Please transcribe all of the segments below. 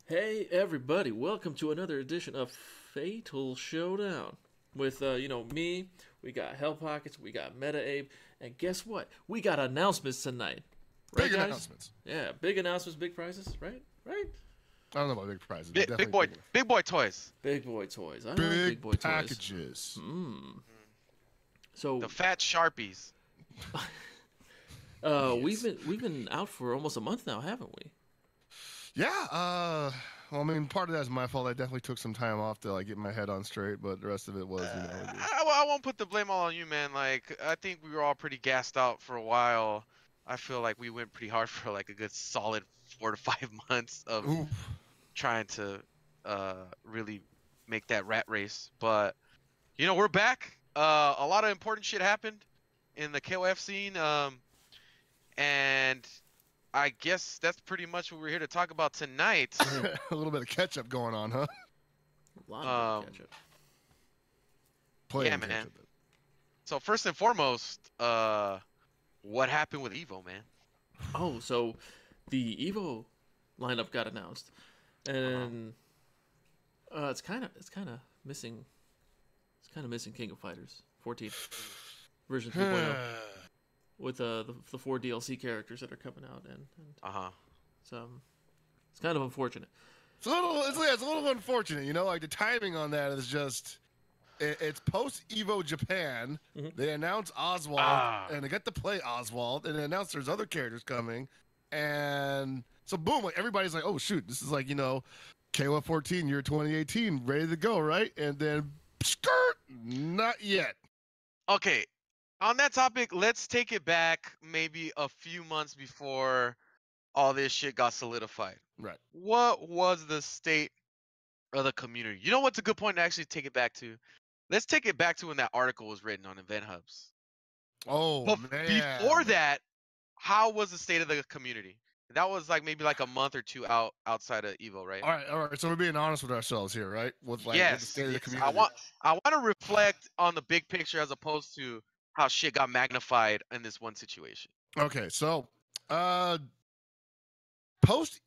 Hey everybody, welcome to another edition of Fatal Showdown. With me, we got Hell Pockets, we got Meta Abe, and guess what? We got announcements tonight. Right Big guys? announcements. Yeah, big announcements, big prizes, right? Right? I don't know about big prizes, but Big definitely boy, big boy toys. Big boy toys. I like big big boy toys. packages. So The fat sharpies. we've been out for almost a month now, haven't we? Yeah. Well, I mean, part of that is my fault. I definitely took some time off to like get my head on straight, but the rest of it was, I won't put the blame all on you, man. Like, I think we were all pretty gassed out for a while. I feel like we went pretty hard for like a good solid 4 to 5 months of Oof. trying to really make that rat race. But we're back. A lot of important shit happened in the KOF scene. And I guess that's pretty much what we're here to talk about tonight. A little bit of catch up going on, huh? A lot of catch up. Playing man. catch up. So first and foremost, what happened with Evo, man? Oh, so the Evo lineup got announced, and it's kind of missing. It's kind of missing King of Fighters 14 version 3.0 with the 4 DLC characters that are coming out, and so it's kind of unfortunate. It's a little unfortunate, like the timing on that is just. It's post Evo Japan. Mm-hmm. They announced Oswald, and they got to play Oswald, and they announced there's other characters coming, and so boom, like everybody's like, oh shoot, this is like KOF 14 year 2018, ready to go, right? And then skirt, not yet. Okay, on that topic, let's take it back maybe a few months before all this shit got solidified. Right. What was the state of the community? You know what's a good point to actually take it back to? Let's take it back to when that article was written on Event Hubs. Oh, But man. before that, how was the state of the community? That was like maybe like a month or two outside of Evo, right? All right. So we're being honest with ourselves here, right? With like with the state of the community. I want to reflect on the big picture as opposed to how shit got magnified in this one situation. Okay, so post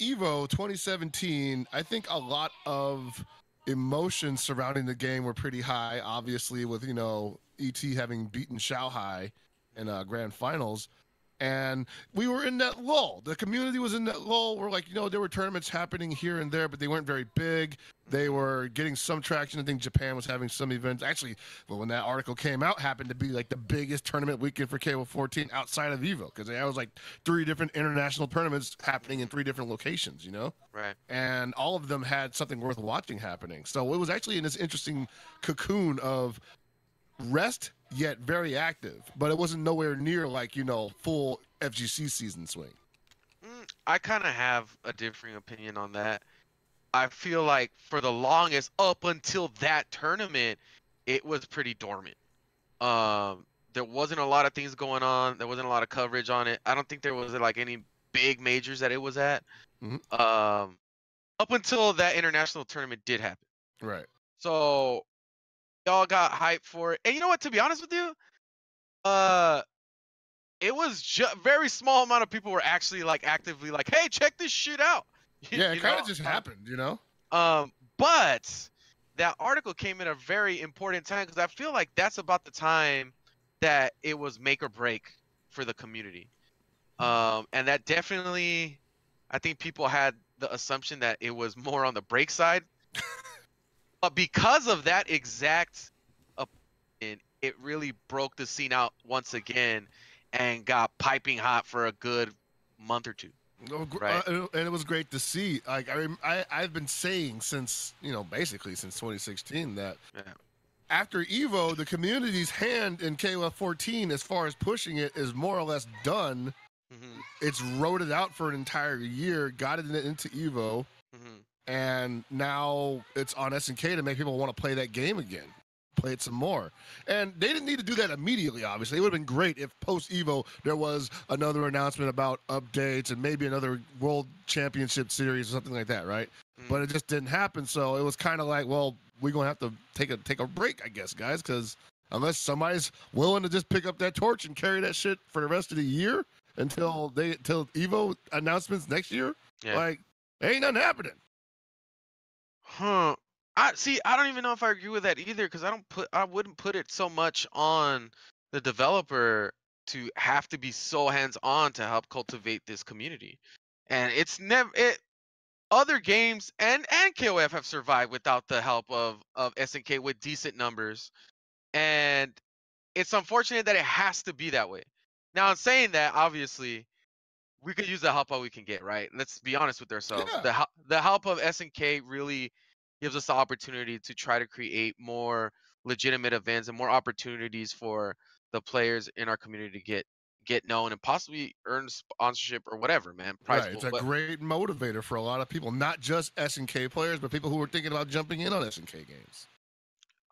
Evo 2017, I think a lot of emotions surrounding the game were pretty high, obviously with ET having beaten Shanghai in grand finals, and we were in that lull. The community was in that lull where there were tournaments happening here and there, but they weren't very big. They were getting some traction. I think Japan was having some events. Actually, well, when that article came out, happened to be like the biggest tournament weekend for KO 14 outside of Evo, because there was like 3 different international tournaments happening in 3 different locations, Right. And all of them had something worth watching happening. So it was actually in this interesting cocoon of rest, yet very active. But it wasn't nowhere near like, full FGC season swing. I kind of have a differing opinion on that. I feel like for the longest, up until that tournament, it was pretty dormant. There wasn't a lot of things going on. There wasn't a lot of coverage on it. I don't think there was like any big majors that it was at. Mm-hmm. Up until that international tournament did happen. Right. So y'all got hyped for it. And you know what? To be honest with you, it was just very small amount of people were actually like actively like, hey, check this shit out. Yeah, it kind of just happened, But that article came in a very important time because I feel like that's about the time that it was make or break for the community. And that definitely, I think people had the assumption that it was more on the break side. But because of that exact opinion, it really broke the scene out once again and got piping hot for a good month or two. Right. And it was great to see. Like I've been saying since basically since 2016 that after Evo, the community's hand in KOF 14 as far as pushing it is more or less done. Mm-hmm. It's wrote it out for an entire year, got it into Evo, and now it's on SNK to make people want to play that game again. Play it some more. And they didn't need to do that immediately, obviously. It would have been great if post-Evo there was another announcement about updates and maybe another World Championship Series or something like that, right? But it just didn't happen, so it was kind of like, well, we're going to have to take a break, I guess, guys, because unless somebody's willing to just pick up that torch and carry that shit for the rest of the year until Evo announcements next year, like, ain't nothing happening. Huh. I see. I don't even know if I agree with that either, because I wouldn't put it so much on the developer to have to be so hands-on to help cultivate this community. And it's never it. Other games and KOF have survived without the help of SNK with decent numbers, and it's unfortunate that it has to be that way. Now, in saying that, obviously, we could use the help all we can get, right? Let's be honest with ourselves. Yeah. The help of SNK really gives us the opportunity to try to create more legitimate events and more opportunities for the players in our community to get known and possibly earn sponsorship or whatever, man. Prize Right. It's pool. a great motivator for a lot of people, not just SNK players, but people who are thinking about jumping in on SNK games.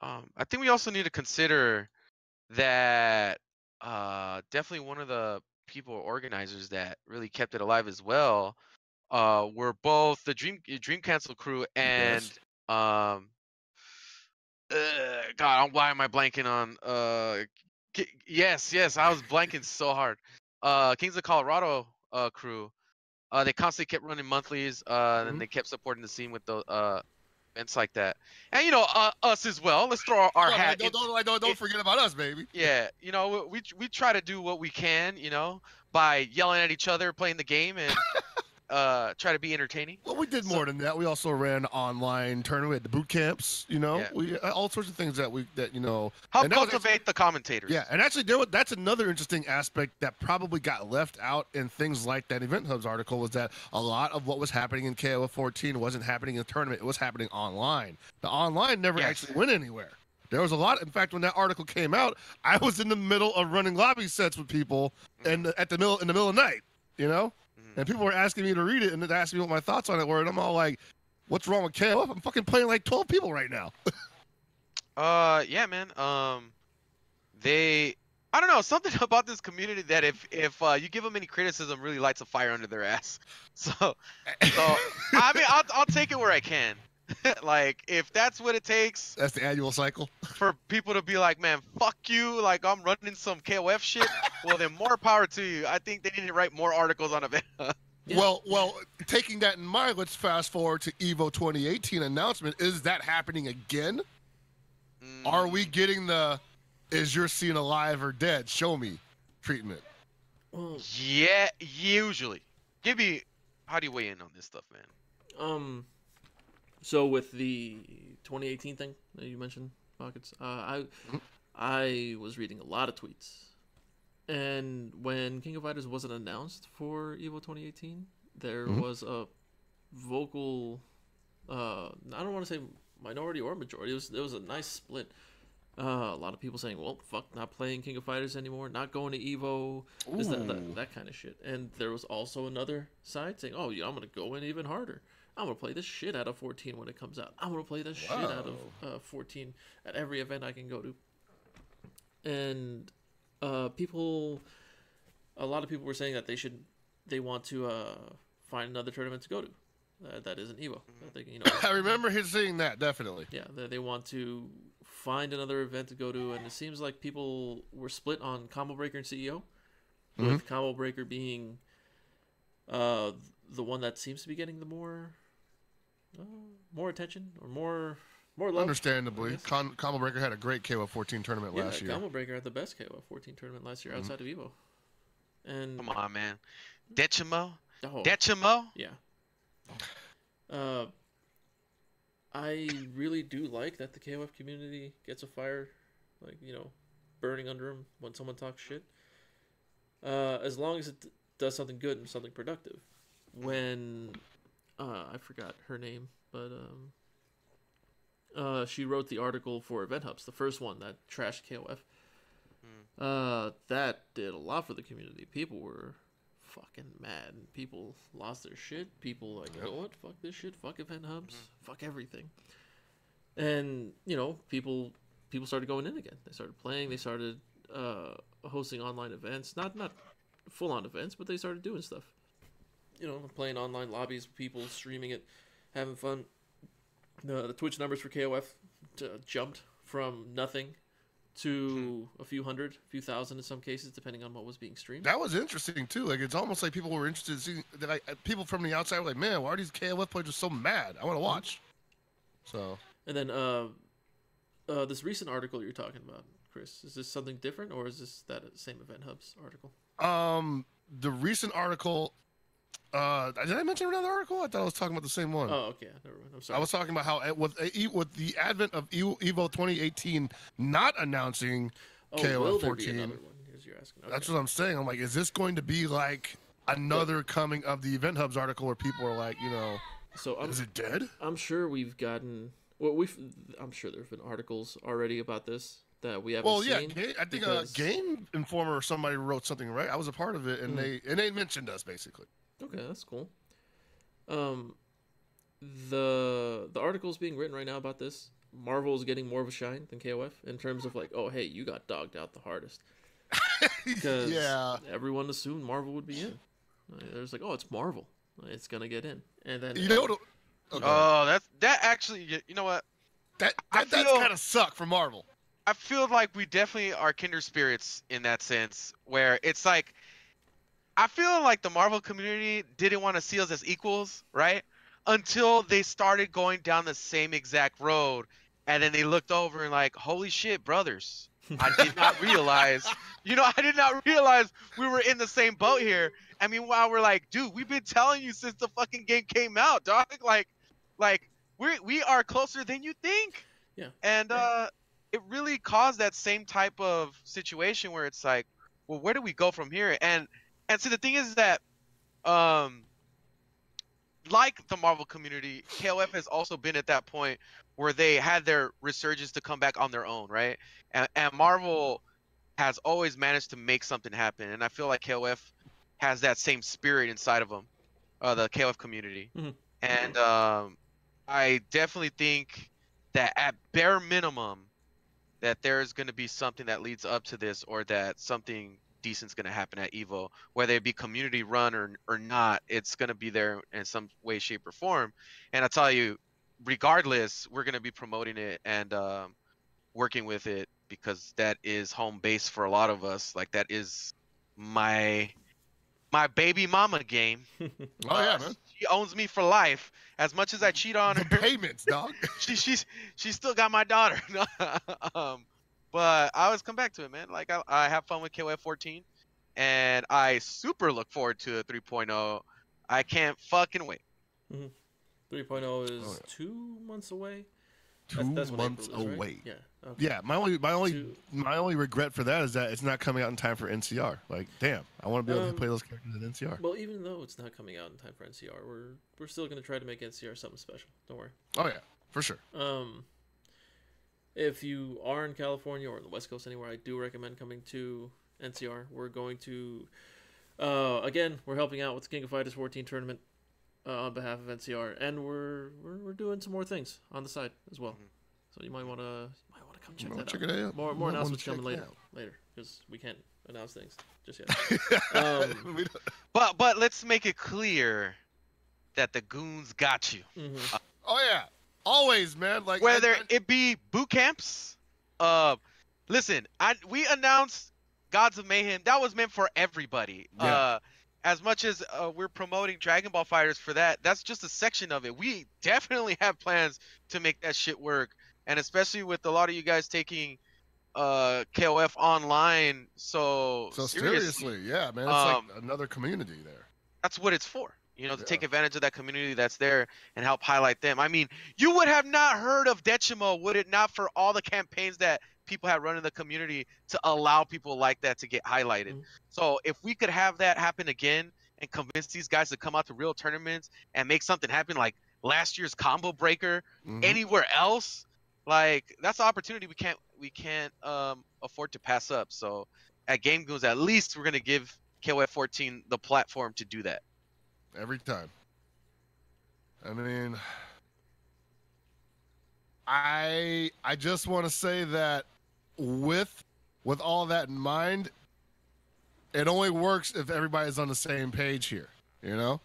I think we also need to consider that definitely one of the people organizers that really kept it alive as well were both the Dream Cancel crew and Yes. um God, why am I blanking on yes, I was blanking so hard. Kings of Colorado crew. They constantly kept running monthlies, and they kept supporting the scene with the events like that. And us as well. Let's throw our Oh, man, hat in. don't forget about us, baby. Yeah, we try to do what we can, by yelling at each other, playing the game, and try to be entertaining. Well, we did more than that. We also ran online tournament, we had the boot camps. Yeah. We all sorts of things that Help and that was cultivate the commentators. Yeah, and actually, that's another interesting aspect that probably got left out in things like that Event Hubs article was that a lot of what was happening in KOF 14 wasn't happening in the tournament; it was happening online. The online never actually went anywhere. There was a lot. In fact, when that article came out, I was in the middle of running lobby sets with people, and in the middle of the night, and people were asking me to read it and asking me what my thoughts on it were, and I'm all like, "What's wrong with KOF? I'm fucking playing like 12 people right now." Yeah, man. I don't know, something about this community that if you give them any criticism, really lights a fire under their ass. So I mean, I'll take it where I can. Like, if that's what it takes. That's the annual cycle. For people to be like, man, fuck you, like I'm running some KOF shit. Well, then more power to you. I think they need to write more articles on event. Yeah. Well, taking that in mind, let's fast forward to EVO 2018 announcement. Is that happening again? Are we getting the "is your scene alive or dead? Show me" treatment? Yeah, usually. How do you weigh in on this stuff, man? So with the 2018 thing that you mentioned, Pockets, I was reading a lot of tweets, and when King of Fighters wasn't announced for EVO 2018, there was a vocal, I don't want to say minority or majority. There was a nice split. A lot of people saying, "Well, fuck, not playing King of Fighters anymore, not going to EVO," that kind of shit. And there was also another side saying, "Oh, yeah, I'm gonna go in even harder. I'm gonna play the shit out of 14 when it comes out. I'm gonna play the shit out of 14 at every event I can go to." And a lot of people were saying that they want to find another tournament to go to. That isn't EVO. I remember him saying that, definitely. Yeah, they want to find another event to go to, and it seems like people were split on Combo Breaker and CEO, with Combo Breaker being the one that seems to be getting the more attention or more love. Understandably, Combo Breaker had a great KOF 14 tournament last year. Combo Breaker had the best KOF 14 tournament last year outside of EVO. And come on, man, Decimo. Yeah. I really do like that the KOF community gets a fire, burning under them when someone talks shit. As long as it does something good and something productive. When I forgot her name, but she wrote the article for Event Hubs, the first one that trashed KOF. That did a lot for the community. People were fucking mad. People lost their shit. People like, you know what? Fuck this shit. Fuck Event Hubs. Fuck everything. And people started going in again. They started playing. They started hosting online events. Not full on events, but they started doing stuff. Playing online lobbies, people streaming it, having fun. The Twitch numbers for KOF jumped from nothing to a few hundred, a few thousand in some cases, depending on what was being streamed. That was interesting too. Like, it's almost like people were interested in seeing that. People from the outside were like, "Man, why are these KOF players so mad? I want to watch." So. And then this recent article you're talking about, Chris, is this something different, or is this that same Event Hubs article? The recent article. Did I mention another article? I thought I was talking about the same one. Oh, okay. Never mind. I'm sorry. I was talking about how with the advent of Evo 2018 not announcing KOF 14. Another one? You're asking. Okay. That's what I'm saying. I'm like, is this going to be like another coming of the Event Hubs article where people are like, so is it dead? I'm sure we've gotten. Well, I'm sure there've been articles already about this that we haven't seen. Well, yeah, I think a Game Informer or somebody wrote something, right? I was a part of it, and they mentioned us basically. Okay, that's cool. The article's being written right now about this. Marvel is getting more of a shine than KOF in terms of like, oh hey, you got dogged out the hardest. Because everyone assumed Marvel would be in. There's like, oh, it's Marvel, it's gonna get in, and then that actually, you know what? That's kind of suck for Marvel. I feel like we definitely are kindred spirits in that sense, where it's like, I feel like the Marvel community didn't want to see us as equals, right? Until they started going down the same exact road, and then they looked over and like, holy shit, brothers. I did not realize, I did not realize we were in the same boat here. I mean, while we're like, dude, we've been telling you since the fucking game came out, dog. Like we are closer than you think. Yeah. And it really caused that same type of situation where it's like, well, where do we go from here? And see, the thing is that, like the Marvel community, KOF has also been at that point where they had their resurgence to come back on their own, right? And Marvel has always managed to make something happen, and I feel like KOF has that same spirit inside of them, the KOF community. Mm-hmm. And I definitely think that at bare minimum, that there's going to be something that leads up to this, or that something decent's going to happen at Evo, whether it be community run or not. It's going to be there in some way, shape, or form. And I tell you, regardless, we're going to be promoting it and working with it, because that is home base for a lot of us. Like, that is my baby mama game. Oh yeah, man. She owns me for life. As much as I cheat on her, payments, dog. she's still got my daughter. But I always come back to it, man. Like, I have fun with KOF 14, and I super look forward to a 3.0. I can't fucking wait. Mm-hmm. 3.0 is 2 months away. 2 months away. Right? Yeah. Okay. Yeah. My only regret for that is that it's not coming out in time for NCR. Like, damn, I want to be able to play those characters in NCR. Well, even though it's not coming out in time for NCR, we're still gonna try to make NCR something special. Don't worry. Oh yeah, for sure. If you are in California or the West Coast anywhere, I do recommend coming to NCR. We're going to, again, we're helping out with the King of Fighters 14 tournament on behalf of NCR, and we're doing some more things on the side as well. Mm-hmm. So you might want to come check that out. More announcements coming later, because we can't announce things just yet. But let's make it clear that the goons got you. Mm-hmm. Oh yeah. Always, man. Like, whether it be boot camps, listen, we announced Gods of Mayhem. That was meant for everybody. Yeah. As much as we're promoting Dragon Ball Fighters for that, that's just a section of it. We definitely have plans to make that shit work, and especially with a lot of you guys taking KOF online so seriously. Yeah, man. It's like another community there. That's what it's for. To take advantage of that community that's there and help highlight them. I mean, you would have not heard of Decimo would it not for all the campaigns that people have run in the community to allow people like that to get highlighted. Mm-hmm. So if we could have that happen again and convince these guys to come out to real tournaments and make something happen like last year's Combo Breaker, anywhere else, like, that's an opportunity we can't afford to pass up. So at Game Goons, at least we're going to give KOF 14 the platform to do that. Every time. I mean, I just want to say that with all that in mind, it only works if everybody's on the same page here, And I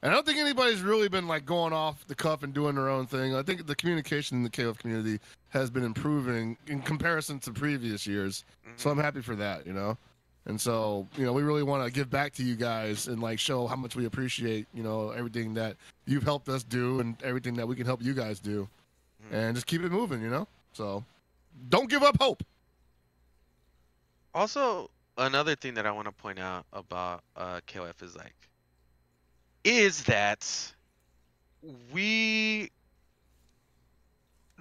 don't think anybody's really been like going off the cuff and doing their own thing. I think the communication in the KOF community has been improving in comparison to previous years. So I'm happy for that, And so, we really want to give back to you guys and like show how much we appreciate, everything that you've helped us do and everything that we can help you guys do. and just keep it moving, you know? So don't give up hope. Also, another thing that I want to point out about KOF is that we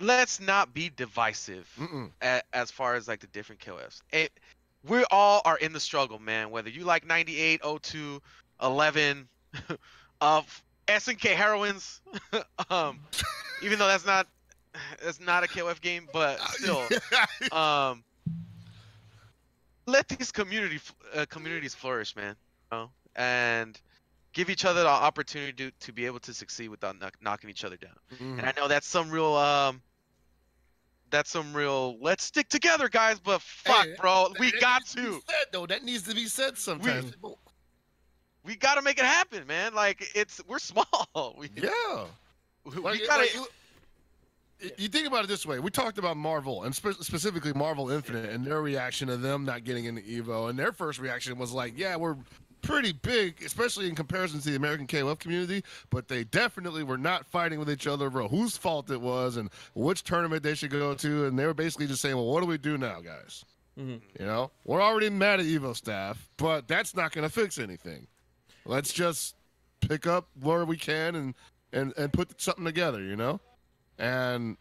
let's not be divisive as far as like the different KOFs. We all are in the struggle, man. Whether you like 98, 02, 11, of SNK heroines, even though that's not a KOF game, but still, let these communities flourish, man. You know? And give each other the opportunity to be able to succeed without knocking each other down. And I know that's some real let's stick together, guys, but fuck, bro, we got to. That needs to be said sometimes. We got to make it happen, man. Like we're small. We gotta. You think about it this way. We talked about Marvel, and specifically Marvel Infinite, and their reaction to them not getting into EVO. And their first reaction was like, yeah, we're pretty big, especially in comparison to the American KOF community, but they definitely were not fighting with each other over whose fault it was and which tournament they should go to. And they were basically just saying, well, what do we do now, guys? You know, we're already mad at EVO staff, but that's not going to fix anything. Let's just pick up where we can and put something together, you know? And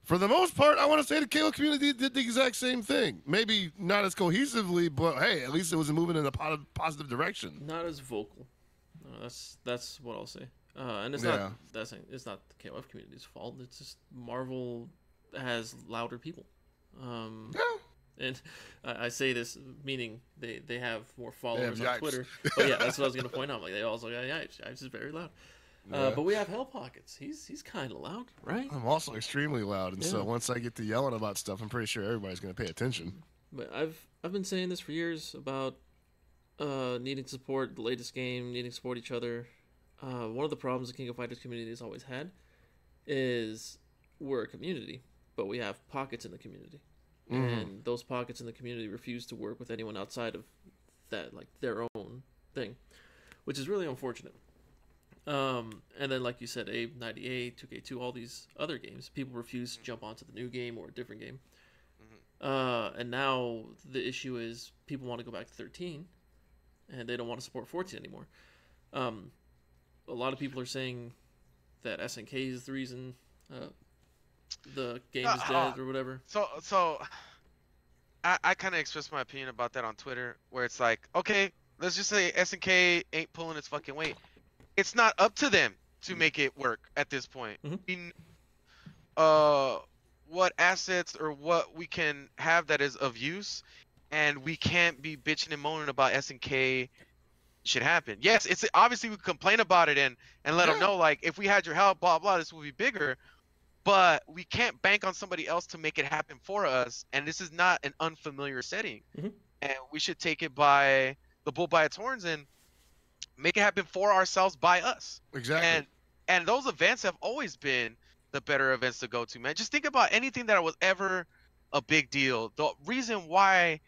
for the most part, I want to say the KO community did the exact same thing. Maybe not as cohesively, but hey, at least it was moving in a positive direction. Not as vocal. No, that's what I'll say. And it's not it's not the KOF community's fault. It's just Marvel has louder people. And I say this meaning they have more followers on Twitter. But yeah, that's what I was gonna point out. Like they also Yipes is very loud. But we have Hell Pockets. He's kind of loud, right? I'm also extremely loud, and so once I get to yelling about stuff, I'm pretty sure everybody's going to pay attention. But I've been saying this for years about needing to support the latest game, needing to support each other. One of the problems the King of Fighters community has always had is we're a community, but we have pockets in the community, and those pockets in the community refuse to work with anyone outside of that, like their own thing, which is really unfortunate. And then, like you said, Abe 98, 2K2, all these other games, people refuse to jump onto the new game or a different game. And now the issue is people want to go back to 13, and they don't want to support 14 anymore. A lot of people are saying that SNK is the reason the game is dead or whatever. So I kind of expressed my opinion about that on Twitter, where it's like, okay, let's just say SNK ain't pulling its fucking weight. It's not up to them to make it work at this point. What assets or what we can have that is of use, and we can't be bitching and moaning about SNK should happen. Yes, it's obviously we complain about it and let them know, like, if we had your help, blah blah, this would be bigger. But we can't bank on somebody else to make it happen for us, and this is not an unfamiliar setting. And we should take it by the bull by its horns and make it happen for ourselves by us. Exactly. And those events have always been the better events to go to, man. Just think about anything that was ever a big deal. The reason why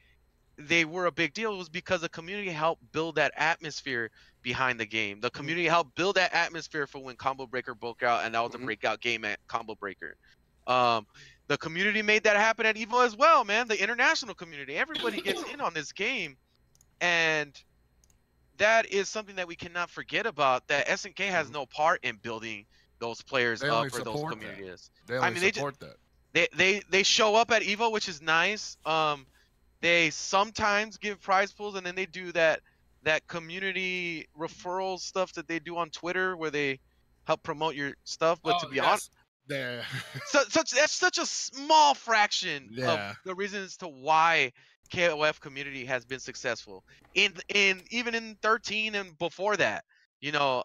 they were a big deal was because the community helped build that atmosphere behind the game. The community helped build that atmosphere for when Combo Breaker broke out, and that was a breakout game at Combo Breaker. The community made that happen at EVO as well, man. The international community, everybody gets in on this game, and that is something that we cannot forget about, that SNK has no part in building those players up for those communities. They support that. They show up at EVO, which is nice. They sometimes give prize pools, and then they do that community referral stuff that they do on Twitter where they help promote your stuff. But to be honest, that's such a small fraction of the reasons to why KOF community has been successful in even in 13 and before that, you know.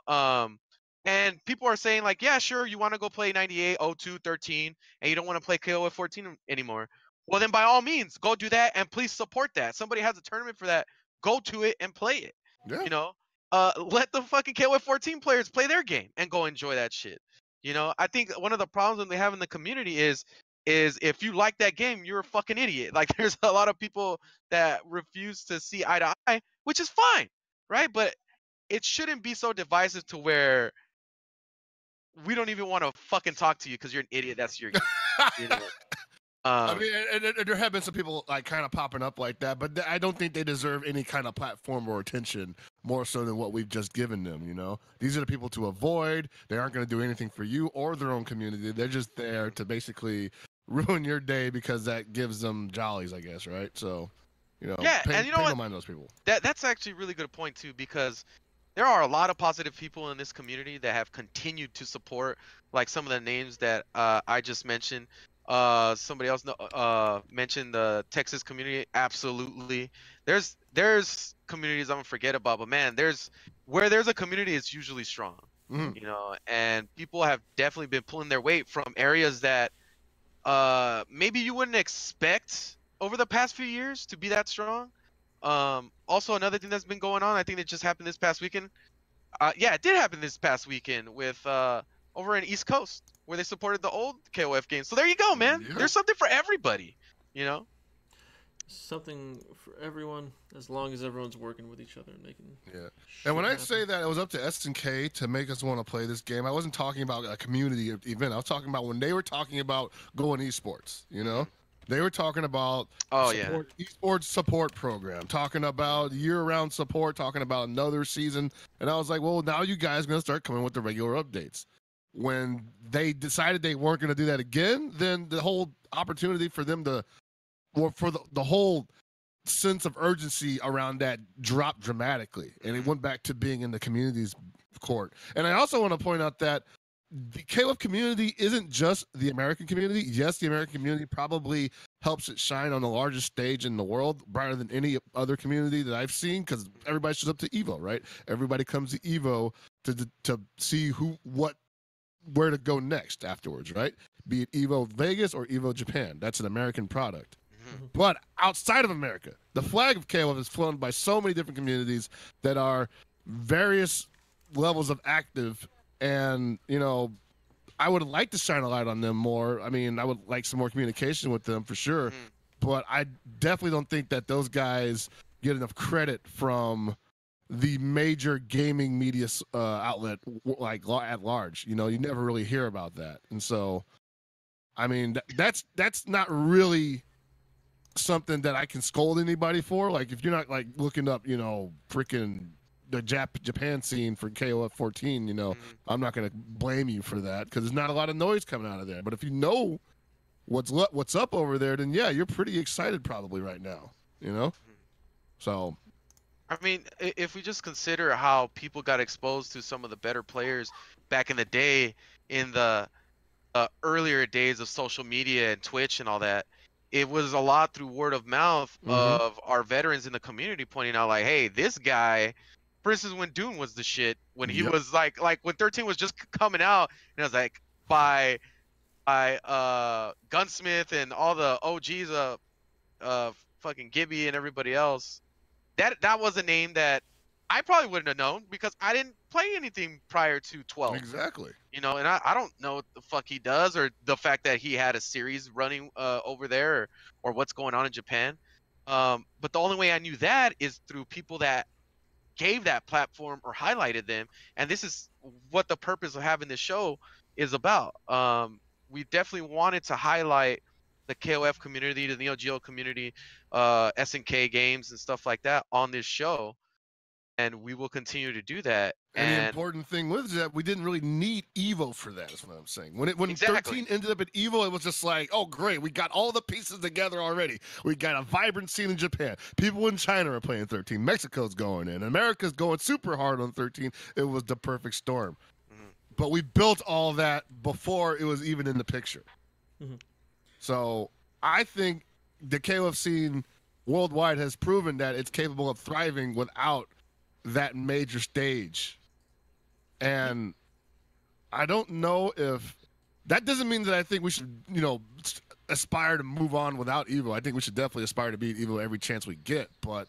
And people are saying like, yeah, sure, you want to go play 98, 02, 13, and you don't want to play KOF 14 anymore. Well, then by all means, go do that, and please support that. Somebody has a tournament for that. Go to it and play it. You know, let the fucking KOF 14 players play their game and go enjoy that shit. You know, I think one of the problems that they have in the community is if you like that game, you're a fucking idiot. Like, there's a lot of people that refuse to see eye to eye, which is fine, right? But it shouldn't be so divisive to where we don't even want to fucking talk to you because you're an idiot. That's your. You know. I mean, and there have been some people like kind of popping up like that, but I don't think they deserve any kind of platform or attention more so than what we've just given them. You know, these are the people to avoid. They aren't going to do anything for you or their own community. They're just there to basically ruin your day because that gives them jollies, I guess, right? So, you know, Yeah, pay, and you know pay what? no mind those people. That's actually a really good point too, because there are a lot of positive people in this community that have continued to support, like some of the names that I just mentioned. Somebody else mentioned the Texas community. Absolutely. There's communities I'm gonna forget about, but man, where there's a community, it's usually strong. Mhm. You know, and people have definitely been pulling their weight from areas that maybe you wouldn't expect over the past few years to be that strong. Also another thing that's been going on, I think it just happened this past weekend. Yeah, it did happen this past weekend with over in East Coast where they supported the old KOF game. So there you go, man. Yeah. There's something for everybody, you know? Something for everyone, as long as everyone's working with each other and making. Yeah. shit And when I happen. say that it was up to SNK to make us want to play this game, I wasn't talking about a community event. I was talking about when they were talking about going esports, you know? They were talking about Oh yeah. esports support program, talking about year-round support, talking about another season. And I was like, well, now you guys are going to start coming with the regular updates. When they decided they weren't going to do that again, then the whole opportunity for them to, or for the whole sense of urgency around that dropped dramatically, and it went back to being in the community's court. And I also want to point out that the KOF community isn't just the American community. Yes, the American community probably helps it shine on the largest stage in the world, brighter than any other community that I've seen, because everybody shows up to Evo, right? Everybody comes to Evo to see where to go next afterwards, right? Be it Evo Vegas or Evo Japan. That's an American product. But outside of America, the flag of KOF is flown by so many different communities that are various levels of active. And, you know, I would like to shine a light on them more. I mean, I would like some more communication with them for sure. But I definitely don't think that those guys get enough credit from the major gaming media outlet, like at large. You know, you never really hear about that. And so, I mean, that's not really something that I can scold anybody for. Like, if you're not like looking up, you know, freaking the Japan scene for KOF 14, you know, I'm not gonna blame you for that because there's not a lot of noise coming out of there. But if you know what's up over there, then yeah, you're pretty excited probably right now, you know. So, I mean, if we just consider how people got exposed to some of the better players back in the day, in the earlier days of social media and Twitch and all that, it was a lot through word of mouth of our veterans in the community pointing out, like, hey, this guy, for instance, when Dune was the shit, when he was like when 13 was just coming out, and I was like, by Gunsmith and all the OGs, fucking Gibby and everybody else, that was a name that I probably wouldn't have known because I didn't play anything prior to 12. exactly. You know, and I don't know what the fuck he does, or the fact that he had a series running over there, or what's going on in Japan. But the only way I knew that is through people that gave that platform or highlighted them. And this is what the purpose of having this show is about. We definitely wanted to highlight the KOF community, the Neo Geo community, SNK games and stuff like that on this show. And we will continue to do that. And the important thing was that we didn't really need Evo for that, is what I'm saying. When Exactly. 13 ended up at Evo, it was just like, oh, great, we got all the pieces together already. We got a vibrant scene in Japan. People in China are playing 13. Mexico's going in. America's going super hard on 13. It was the perfect storm. But we built all that before it was even in the picture. So I think the KOF scene worldwide has proven that it's capable of thriving without that major stage. And I don't know if that doesn't mean that I think we should, you know, aspire to move on without Evo. I think we should definitely aspire to beat Evo every chance we get. But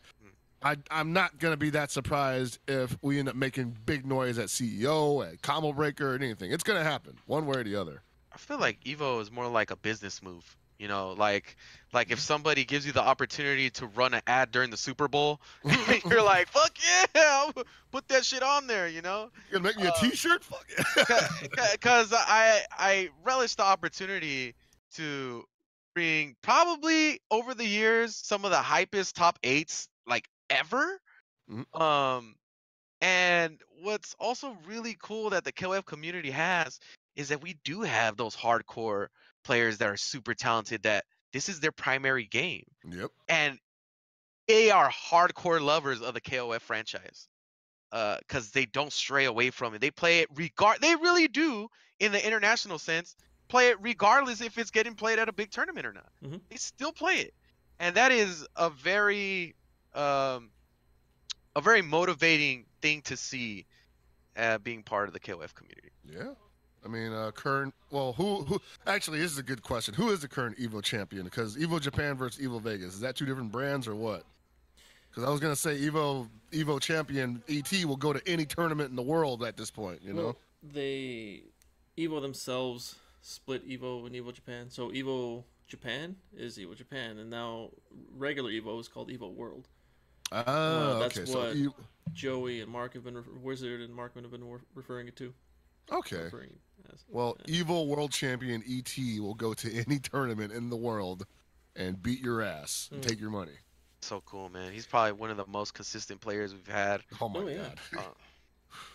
I'm not going to be that surprised if we end up making big noise at CEO, at Combo Breaker, or anything. It's going to happen one way or the other. feel like Evo is more like a business move. You know, like if somebody gives you the opportunity to run an ad during the Super Bowl, you're like, fuck yeah, I'll put that shit on there. You know, You gonna make me a T-shirt? Fuck it. because I relish the opportunity to bring probably over the years some of the hypest top eights like ever. Mhm. And what's also really cool that the KOF community has is that we do have those hardcore players that are super talented that this is their primary game. Yep. And they are hardcore lovers of the KOF franchise. Because they don't stray away from it. They play it they really do, in the international sense, play it regardless if it's getting played at a big tournament or not. Mm-hmm. They still play it. And that is a very motivating thing to see, being part of the KOF community. Yeah. I mean, current. Well, who? Actually, this is a good question. Who is the current Evo champion? Because Evo Japan versus Evo Vegas, is that two different brands or what? Because I was gonna say Evo champion ET will go to any tournament in the world at this point. You know. Well, they Evo themselves split Evo and Evo Japan. So Evo Japan is Evo Japan, and now regular Evo is called Evo World. That's okay. what So Joey and Mark have been Wizard and Mark have been referring it to. okay. Referring as, Well, Evo World Champion ET will go to any tournament in the world and beat your ass and take your money. So cool, man. He's probably one of the most consistent players we've had. Oh my yeah. god.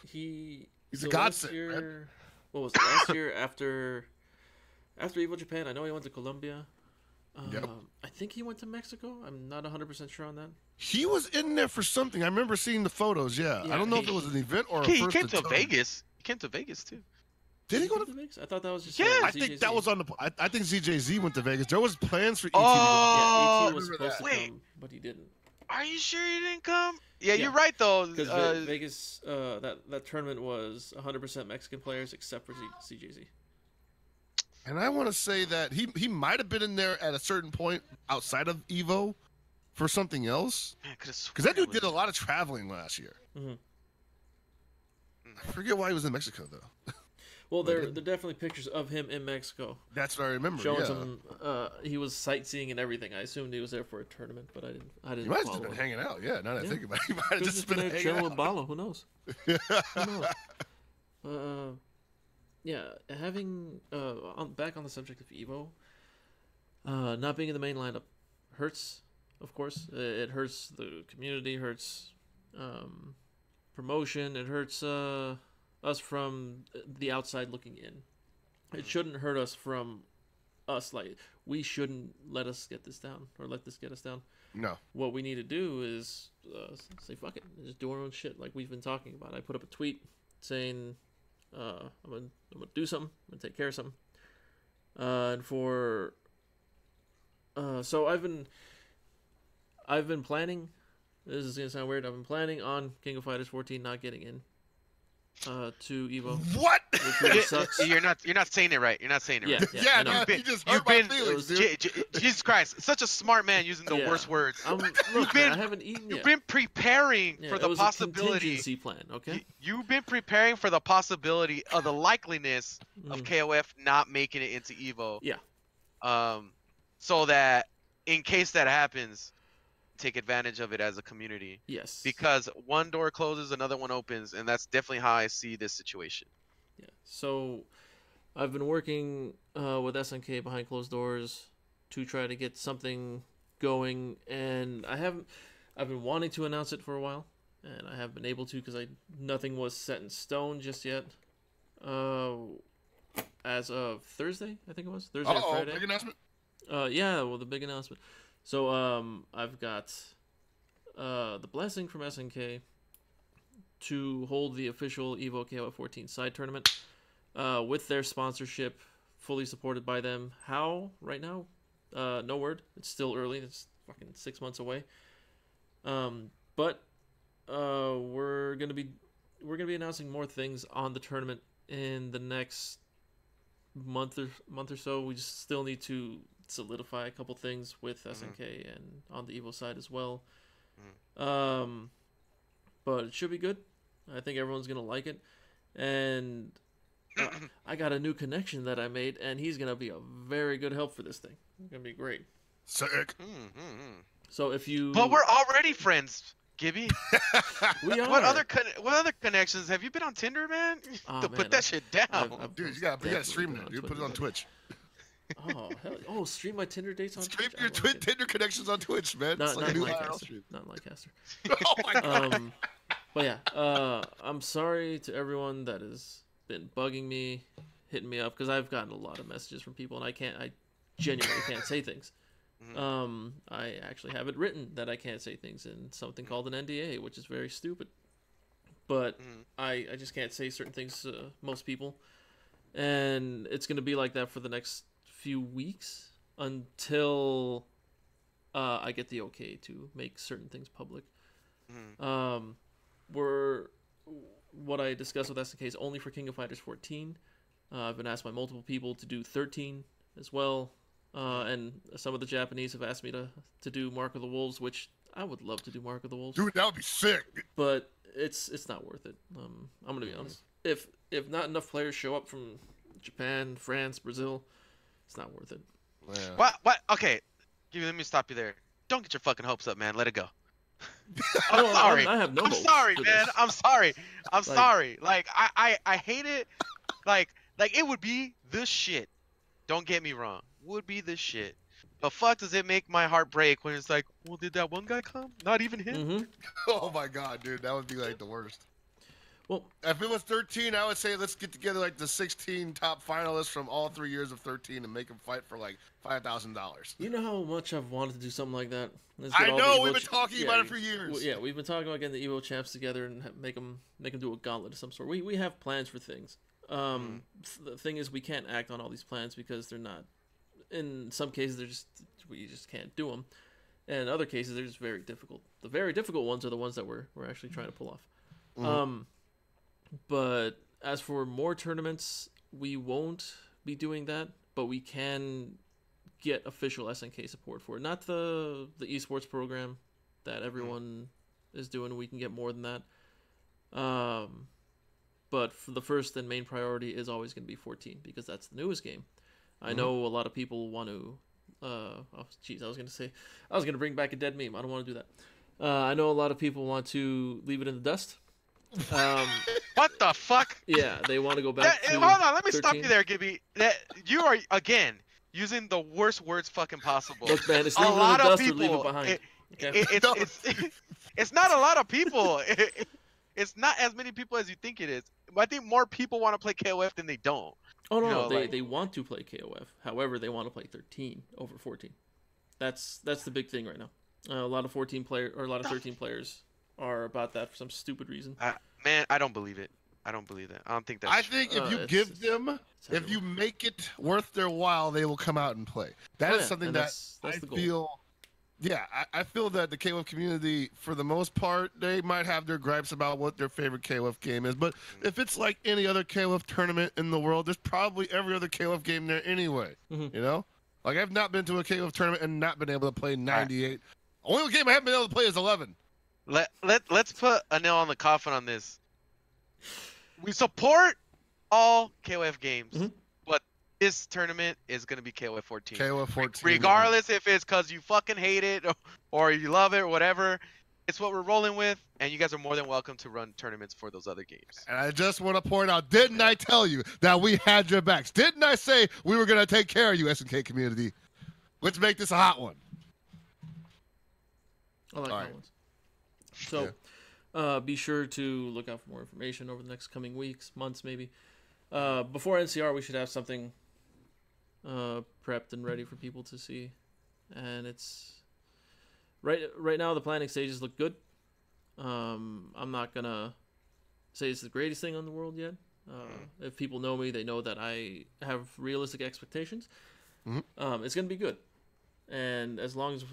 He's a godsend, man. What was it, last year after Evo Japan? I know he went to Colombia. Yep. I think he went to Mexico. I'm not 100% sure on that. He was in there for something. I remember seeing the photos. Yeah. I don't know if it was an event or a He first came to time. Vegas. He came to Vegas too. Did he go to? Vegas? I thought that was just Yeah. I think that was on the. I think ZJZ went to Vegas. There was plans for ET. Oh, Yeah, ET was supposed to wait. come, but he didn't. Are you sure he didn't come? Yeah, Yeah. you're right though. Because Vegas, that tournament was 100% Mexican players except for CJZ. And I want to say that he might have been in there at a certain point outside of Evo for something else. Because that dude did a lot of traveling last year. Mm-hmm. I forget why he was in Mexico though. Well, there are definitely pictures of him in Mexico. That's what I remember. Showing some, he was sightseeing and everything. I assumed he was there for a tournament, but I didn't. He might have follow just been him. hanging out. Yeah, now that I think about it, he might have Could've just been there hanging chilling out. with Balo. Who knows? Who knows? Yeah, having back on the subject of Evo, not being in the main lineup hurts. Of course, it hurts the community, hurts promotion. It hurts us from the outside looking in. It shouldn't hurt us from us. Like, we shouldn't let us get this down or let this get us down. No. What we need to do is say fuck it, just do our own shit like we've been talking about. I put up a tweet saying I'm gonna do something. I'm gonna take care of something. And for so I've been planning. This is gonna sound weird. I've been planning on King of Fighters 14 not getting in to Evo. What? Which really sucks. You're not saying it right. You're not saying it right. Yeah, I know. no, you just hurt my feelings, dude. Jesus Christ, such a smart man using the worst words. Look, I haven't eaten yet. You've been preparing for it the was possibility. a contingency plan, okay? You've been preparing for the possibility of the likeliness of KOF not making it into Evo. Yeah. So that in case that happens, take advantage of it as a community. Yes. Because one door closes, another one opens, and that's definitely how I see this situation. Yeah. So I've been working with SNK behind closed doors to try to get something going, and I've been wanting to announce it for a while, and I haven't been able to because nothing was set in stone just yet. As of Thursday, I think it was Thursday or Friday. Big announcement. Yeah, well, the big announcement. So I've got the blessing from SNK to hold the official Evo KOF 14 side tournament with their sponsorship, fully supported by them. How right now? No word. It's still early. It's fucking 6 months away. But we're gonna be announcing more things on the tournament in the next month or so. We just still need to solidify a couple things with SNK and on the Evo side as well. But it should be good. I think everyone's gonna like it, and I got a new connection that I made, and he's gonna be a very good help for this thing. It's gonna be great. Sick. So if you, But we're already friends, Gibby. we are. What other connections? Have you been on Tinder, man? Oh, To man, put that shit down. Dude, you gotta stream that, dude. Put it on Twitch. Oh, hell, oh, stream my Tinder dates on Stream Twitch. your Tinder connections on Twitch, man. It's like a new IRL stream. Not like Caster. Oh my god. But yeah, I'm sorry to everyone that has been bugging me, hitting me up, because I've gotten a lot of messages from people, and I genuinely can't say things. I actually have it written that I can't say things in something called an NDA, which is very stupid. But I just can't say certain things to most people. And it's going to be like that for the next few weeks until I get the okay to make certain things public. What I discussed with SNK is only for King of Fighters 14. I've been asked by multiple people to do 13 as well. And some of the Japanese have asked me to do Mark of the Wolves, which I would love to do Mark of the Wolves. Dude, that would be sick. But it's not worth it. I'm gonna be honest. If not enough players show up from Japan, France, Brazil, it's not worth it. Yeah. What? Okay, let me stop you there. Don't get your fucking hopes up, man. Let it go. I'm sorry. I have no hopes sorry, for man. this. I'm sorry. Sorry. Like I hate it. Like it would be the shit. Don't get me wrong. Would be the shit. But fuck, does it make my heart break when it's like, well, did that one guy come? Not even him. Oh my god, dude, that would be like the worst. Well, if it was 13, I would say let's get together like the 16 top finalists from all 3 years of 13 and make them fight for like $5,000. You know how much I've wanted to do something like that? I know, we've been talking about it for years. Yeah, we've been talking about getting the Evo champs together and make them do a gauntlet of some sort. We have plans for things. The thing is, we can't act on all these plans because they're not. In some cases, we just can't do them, and in other cases, they're just very difficult. The very difficult ones are the ones that we're actually trying to pull off. But as for more tournaments, we won't be doing that, but we can get official SNK support for it. Not the esports program that everyone is doing. We can get more than that. But for the first and main priority is always going to be 14 because that's the newest game. I know a lot of people want to. I was going to bring back a dead meme. I don't want to do that. I know a lot of people want to leave it in the dust. What the fuck? Yeah, they want to go back. Hold on, let me 13. Stop you there, Gibby. You are again using the worst words fucking possible. Look, man, it's leave it in the dust or leave it behind. It's not a lot of people. It's not as many people as you think it is. I think more people want to play KOF than they don't. Oh no, they want to play KOF. However, they want to play 13 over 14. That's the big thing right now. A lot of 13 players are about that for some stupid reason. Man, I don't believe it. I don't believe that. I don't think that's I think if you give them, if you make it worth their while, they will come out and play. That is something that's I feel. Yeah, I feel that the KOF community, for the most part, they might have their gripes about what their favorite KOF game is. But if it's like any other KOF tournament in the world, there's probably every other KOF game there anyway. You know? Like, I've not been to a KOF tournament and not been able to play 98. Right. Only game I haven't been able to play is 11. Let's put a nail on the coffin on this. We support all KOF games, but this tournament is going to be KOF 14. KOF 14. Regardless if it's because you fucking hate it or you love it or whatever, it's what we're rolling with, and you guys are more than welcome to run tournaments for those other games. And I just want to point out, didn't I tell you that we had your backs? Didn't I say we were going to take care of you, SNK community? Let's make this a hot one. I like that one. So, be sure to look out for more information over the next coming weeks, months maybe. Before NCR, we should have something prepped and ready for people to see. And it's right now the planning stages look good. I'm not gonna say it's the greatest thing in the world yet. If people know me, they know that I have realistic expectations. It's gonna be good, and as long as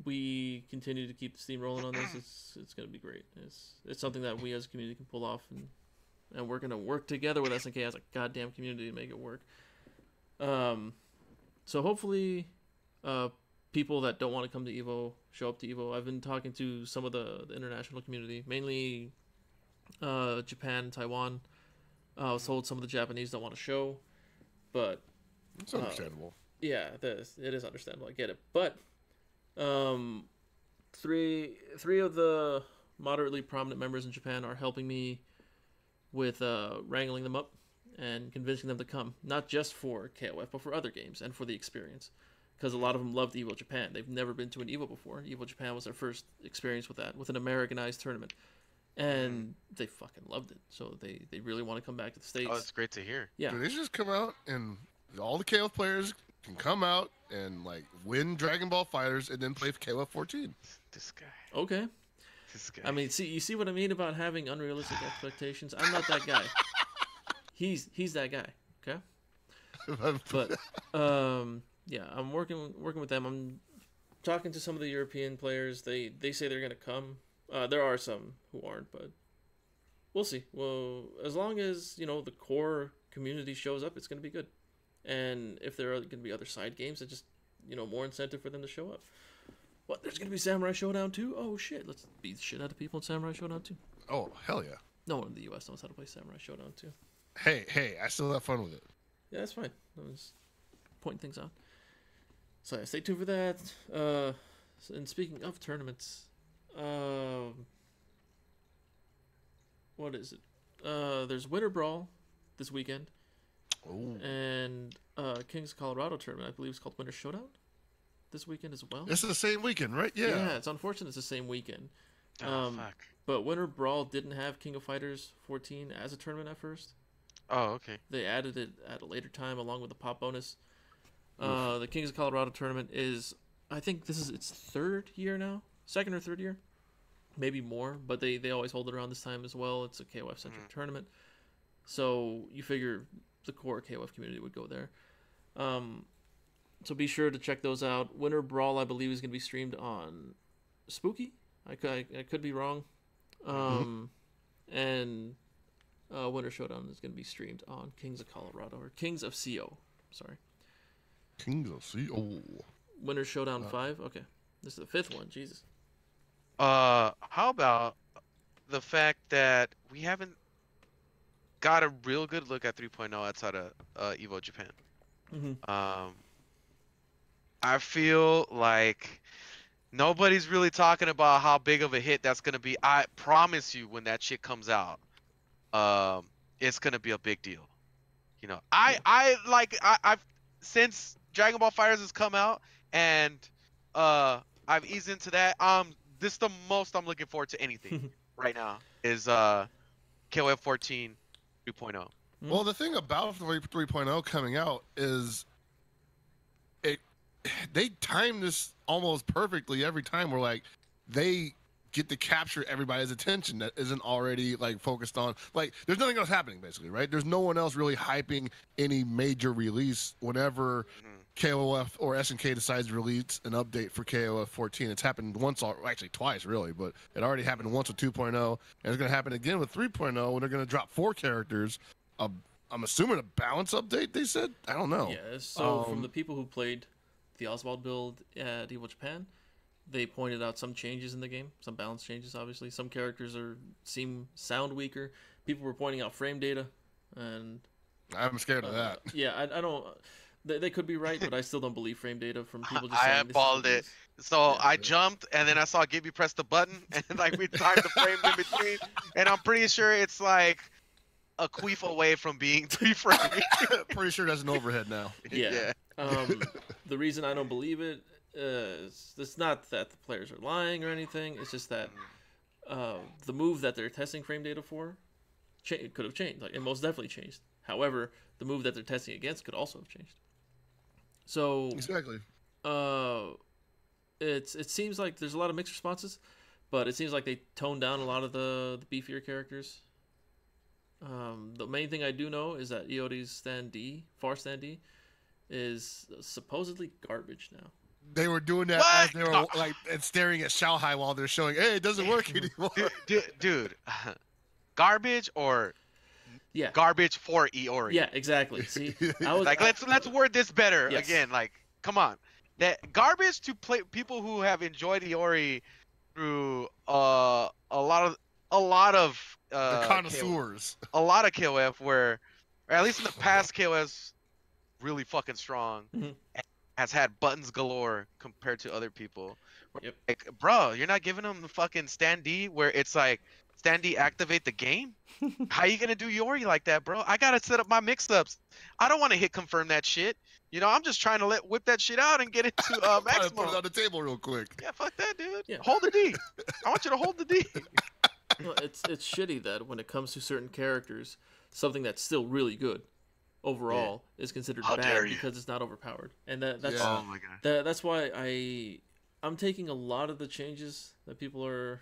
we continue to keep the steam rolling on this, it's going to be great. It's something that we as a community can pull off, and we're going to work together with SNK as a goddamn community to make it work. So hopefully people that don't want to come to EVO show up to EVO. I've been talking to some of the international community, mainly Japan, Taiwan, I was told some of the Japanese don't want to show, but It's understandable. yeah, it is understandable. I get it, but three of the moderately prominent members in Japan are helping me with wrangling them up and convincing them to come, not just for KOF, but for other games and for the experience. Because a lot of them loved Evo Japan. They've never been to an Evo before. Evo Japan was their first experience with that, with an Americanized tournament. And they fucking loved it. So they really want to come back to the States. Oh, that's great to hear. Yeah. Dude, they should just come out and all the KOF players can come out and like win Dragon Ball Fighters and then play KOF 14. This guy. Okay. This guy. I mean, you see what I mean about having unrealistic expectations? I'm not that guy. He's that guy, okay? But yeah, I'm working with them. I'm talking to some of the European players. They say they're gonna come. There are some who aren't, but we'll see. Well, as long as the core community shows up, it's gonna be good. And if there are gonna be other side games, it's just more incentive for them to show up. What? There's gonna be Samurai Showdown 2? Oh shit! Let's beat the shit out of people in Samurai Showdown 2. Oh hell yeah! No one in the U.S. knows how to play Samurai Showdown 2. Hey, I still have fun with it. Yeah, that's fine. I was pointing things out. So yeah, stay tuned for that. And speaking of tournaments, what is it? There's Winter Brawl this weekend. Oh. And Kings of Colorado tournament, I believe it's called Winter Showdown this weekend as well. This is the same weekend, right? Yeah. Yeah, it's unfortunate it's the same weekend. Fuck. But Winter Brawl didn't have King of Fighters 14 as a tournament at first. Oh, okay. They added it at a later time along with the pop bonus. The Kings of Colorado tournament is, I think this is its third year now, second or third year, maybe more. But they always hold it around this time as well. It's a KOF centric tournament, so you figure the core KOF community would go there. So be sure to check those out. Winter Brawl, I believe, is going to be streamed on Spooky. I could be wrong. And Winter Showdown is going to be streamed on Kings of Colorado, or Kings of CO. Sorry. Kings of CO. Winter Showdown 5? Okay. This is the fifth one. Jesus. How about the fact that we haven't got a real good look at 3.0 outside of Evo Japan? I feel like nobody's really talking about how big of a hit that's gonna be. I promise you, when that shit comes out, it's gonna be a big deal. I've since Dragon Ball Fighters has come out and I've eased into that. This is the most I'm looking forward to anything right now is KOF 14 3.0. Well, the thing about 3.0 coming out is they time this almost perfectly every time. We're like, they get to capture everybody's attention that isn't already like focused on, like, there's nothing else happening basically, right? There's no one else really hyping any major release whenever KOF or SNK decides to release an update for KOF 14. It's happened once, actually twice really, but it already happened once with 2.0, and it's going to happen again with 3.0 when they're going to drop 4 characters. I'm assuming a balance update, they said? I don't know. Yeah, so from the people who played the Oswald build at Evo Japan, they pointed out some changes in the game, some balance changes, obviously. Some characters sound weaker. People were pointing out frame data, and I'm scared of that. Yeah, I don't. They could be right, but I still don't believe frame data from people just I saying eyeballed it. So yeah, I jumped, and then I saw Gibby press the button, and like we timed the frame in between, and I'm pretty sure it's like a queef away from being 3 frames. Pretty sure that's an overhead now. Yeah. The reason I don't believe it is it's not that the players are lying or anything. It's just that the move that they're testing frame data for could have changed. Like, it most definitely changed. However, the move that they're testing against could also have changed. So exactly. It seems like there's a lot of mixed responses, but it seems like they toned down a lot of the beefier characters. The main thing I do know is that Iori's Far Stand D, is supposedly garbage now. They were doing that as they were like and staring at Xiaohai while they're showing, hey, it doesn't work anymore. Dude, garbage or garbage for Iori? Yeah, exactly. See, let's word this better. Yes. Again. Like, come on, that garbage to people who have enjoyed Iori through a lot of The KO, connoisseurs. a lot of KOF where, or at least in the past, KOF's really fucking strong. Mhm. And has had buttons galore compared to other people. Yep. Like, bro, you're not giving them the fucking stand D where it's like stand D activate the game. How you gonna do Yori like that, bro? I gotta set up my mix-ups. I don't want to hit confirm that shit. You know, I'm just trying to whip that shit out and get into Try to maximum. put it on the table real quick. Yeah, fuck that, dude. Yeah. Hold the D. I want you to hold the D. Well, it's shitty that when it comes to certain characters, something that's still really good overall is considered How dare bad you. because it's not overpowered, and that's Yeah. Oh my god. that's why I'm taking a lot of the changes that people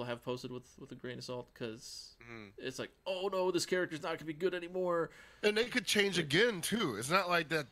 have posted with a grain of salt, because Mhm. it's like, oh no, this character's not gonna be good anymore. And they could change again too. It's not like that.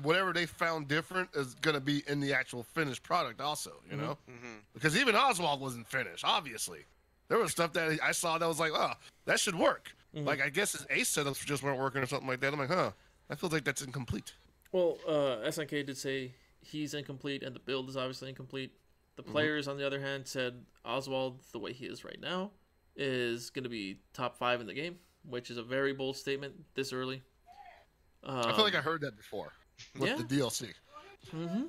Whatever they found different is gonna be in the actual finished product also. You know, Mhm. because even Oswald wasn't finished. Obviously, there was stuff that I saw that was like, oh, that should work. Mhm. Like I guess his ace setups just weren't working or something like that. I'm like, huh, that feels like that's incomplete. Well, SNK did say he's incomplete, and the build is obviously incomplete. The players, on the other hand, said Oswald, the way he is right now, is going to be top 5 in the game, which is a very bold statement this early. I feel like I heard that before with yeah. the DLC. Mm-hmm.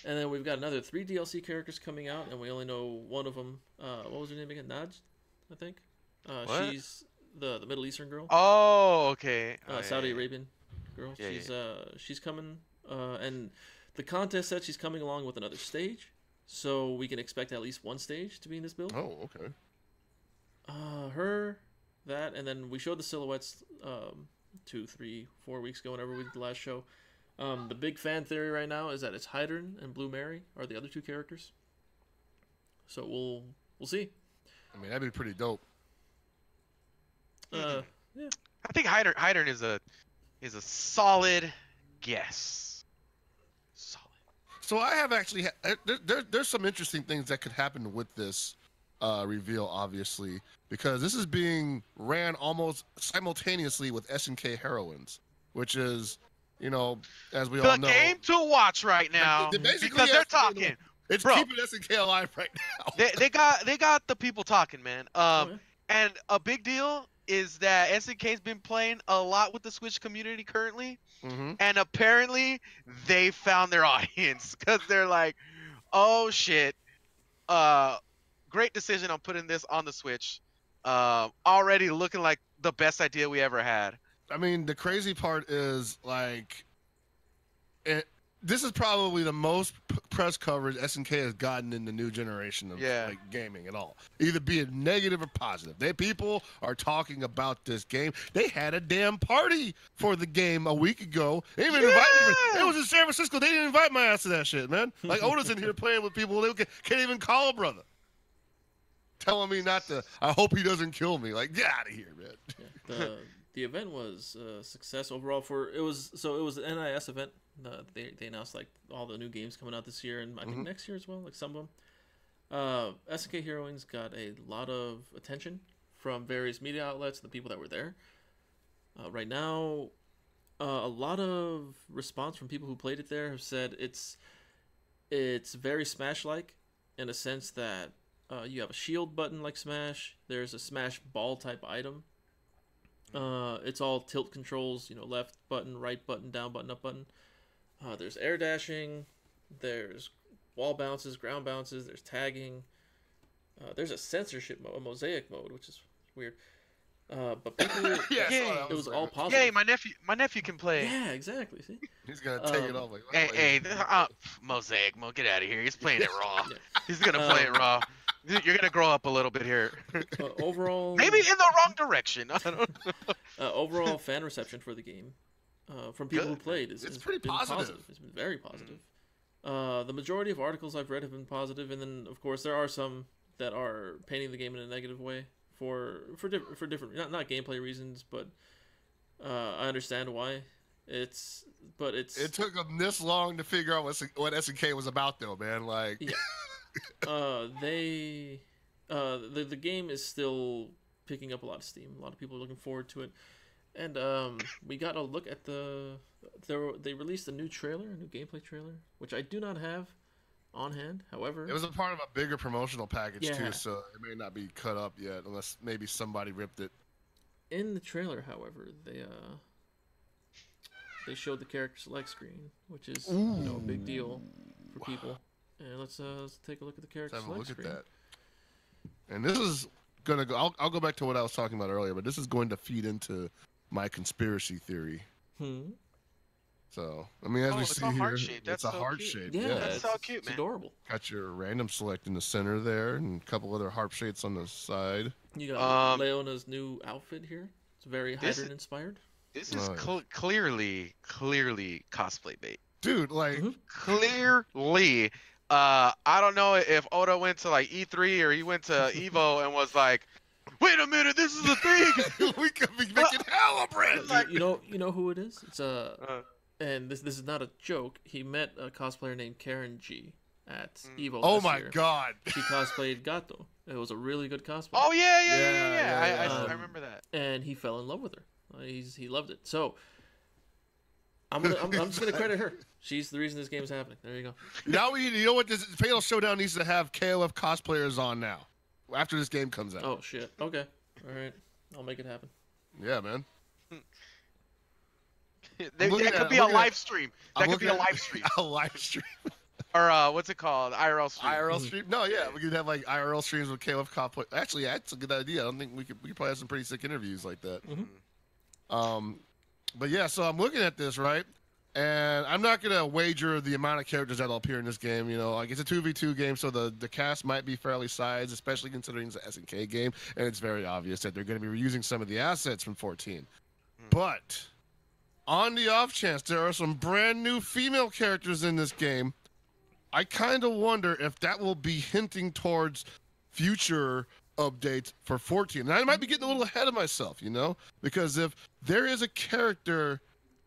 And then we've got another 3 DLC characters coming out, and we only know one of them. What was her name again? Naj, I think. What? She's the Middle Eastern girl. Oh, okay. Oh, Saudi yeah. Arabian girl. Yeah, She's coming, and the contest said she's coming along with another stage, so we can expect at least one stage to be in this build. Oh, okay. Her, that, and then we showed the silhouettes 2, 3, 4 weeks ago, whenever we did the last show. The big fan theory right now is that it's Hydron and Blue Mary are the other 2 characters. So we'll see. I mean, that'd be pretty dope. Yeah. I think Hydern is a solid guess. Solid. So I have actually there's some interesting things that could happen with this reveal, obviously, because this is being ran almost simultaneously with SNK Heroines, which is, you know, as we all The know, game to watch right now basically because they're has- talking. it's Bro. keeping SNK alive right now. They got the people talking, man. yeah. And a big deal is that SNK's been playing a lot with the Switch community currently, Mm-hmm. and apparently they found their audience because they're like, oh shit, great decision on putting this on the Switch. Already looking like the best idea we ever had. I mean, the crazy part is like, this is probably the most press coverage SNK has gotten in the new generation of like gaming at all. Either be it negative or positive. People are talking about this game. They had a damn party for the game a week ago. They didn't even invite me. It was in San Francisco. They didn't invite my ass to that shit, man. Like Oda's in here playing with people they can't even call a brother. Telling me not to. I hope he doesn't kill me. Like, get out of here, man. Yeah, the event was a success overall. It was an NIS event. They announced like all the new games coming out this year, and I think next year as well, like some of them. SNK Heroines got a lot of attention from various media outlets, the people that were there. Right now, a lot of response from people who played it there have said it's very Smash-like in a sense that you have a shield button like Smash. There's a Smash ball type item. It's all tilt controls, left button, right button, down button, up button. There's air dashing. There's wall bounces, ground bounces. There's tagging. There's a censorship mode, a mosaic mode, which is weird. But people, Yeah, it was all positive. Yay, my nephew can play. Yeah, exactly. See? He's gonna take it off. Like, Hey, mosaic mode, get out of here. He's playing it raw. Yeah. He's gonna play it raw. You're gonna grow up a little bit here. Overall, Maybe in the wrong direction. I don't know. overall fan reception for the game from people who played is pretty been positive. It's been very positive. The majority of articles I've read have been positive, and then of course there are some that are painting the game in a negative way for different not gameplay reasons, but I understand why. It took them this long to figure out what SNK was about, though, man. Like, yeah. The game is still picking up a lot of steam. A lot of people are looking forward to it, and we got a look at they released a new trailer, a new gameplay trailer, which I do not have. on hand. However, It was a part of a bigger promotional package Yeah. too, so it may not be cut up yet, unless maybe somebody ripped it. in the trailer, however, they showed the character select screen, which is a big deal for people. And let's take a look at the character Let's have a select look screen. at that. And this is gonna go. I'll go back to what I was talking about earlier, but this is going to feed into my conspiracy theory. So, I mean, as we it's see a here, heart shape. it's That's a so heart cute. shape. Yeah, That's so cute, it's man. adorable. Got your random select in the center there, and a couple other heart shapes on the side. You got Leona's new outfit here. It's very This Hydran inspired. This is Oh, yeah. clearly cosplay bait. Dude, like, Clearly. I don't know if Oda went to like E3 or he went to Evo and was like, "Wait a minute, this is a thing." we could be making hella bread. Like- You know who it is? It's and this is not a joke. He met a cosplayer named Karen G at Evo. Oh last my year. god. She cosplayed Gato. It was a really good cosplay. Oh yeah. Yeah. I remember that. And he fell in love with her. He loved it. So I'm just gonna credit her. She's the reason this game's happening. There you go. Now you know what this Fatal Showdown needs to have KOF cosplayers on now. After this game comes out. Oh shit. Okay. All right. I'll make it happen. Yeah, man. That could be a live stream. That could be a live stream. A live stream. Or what's it called? IRL stream. IRL stream? No, yeah, we could have like IRL streams with KOF cosplay. Actually, that's a good idea. I don't think we could probably have some pretty sick interviews like that. But yeah, so I'm looking at this, right? And I'm not gonna wager the amount of characters that'll appear in this game. You know, like it's a 2v2 game, so the cast might be fairly sized, especially considering it's an SNK game, and it's very obvious that they're gonna be reusing some of the assets from 14. But on the off chance there are some brand new female characters in this game, I kind of wonder if that will be hinting towards future updates for 14. And I might be getting a little ahead of myself, you know, because if there is a character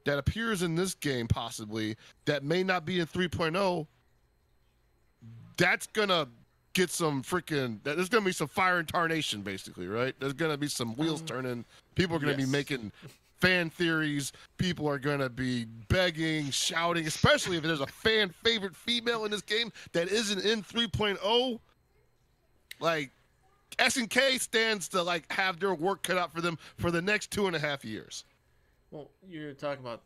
that appears in this game possibly that may not be in 3.0, that's gonna get some freaking, there's gonna be some fire and tarnation basically, right? There's gonna be some wheels turning. People are gonna be making fan theories. People are gonna be begging, shouting, especially if there's a fan favorite female in this game that isn't in 3.0. Like, SNK stands to like have their work cut out for them for the next 2.5 years. Well, you're talking about,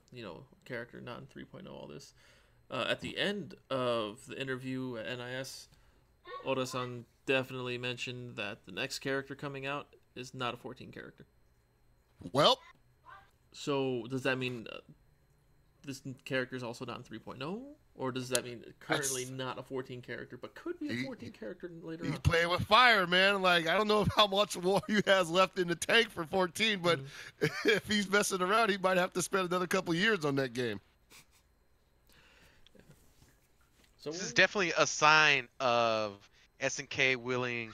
character not in 3.0, all this. At the end of the interview at NIS, Oda-san definitely mentioned that the next character coming out is not a 14 character. Well, so does that mean this character is also not in 3.0? Or does that mean currently not a 14 character, but could be a 14 character later on? He's playing with fire, man. Like, I don't know how much more he has left in the tank for 14, but if he's messing around, he might have to spend another couple years on that game. So This is definitely a sign of SNK willing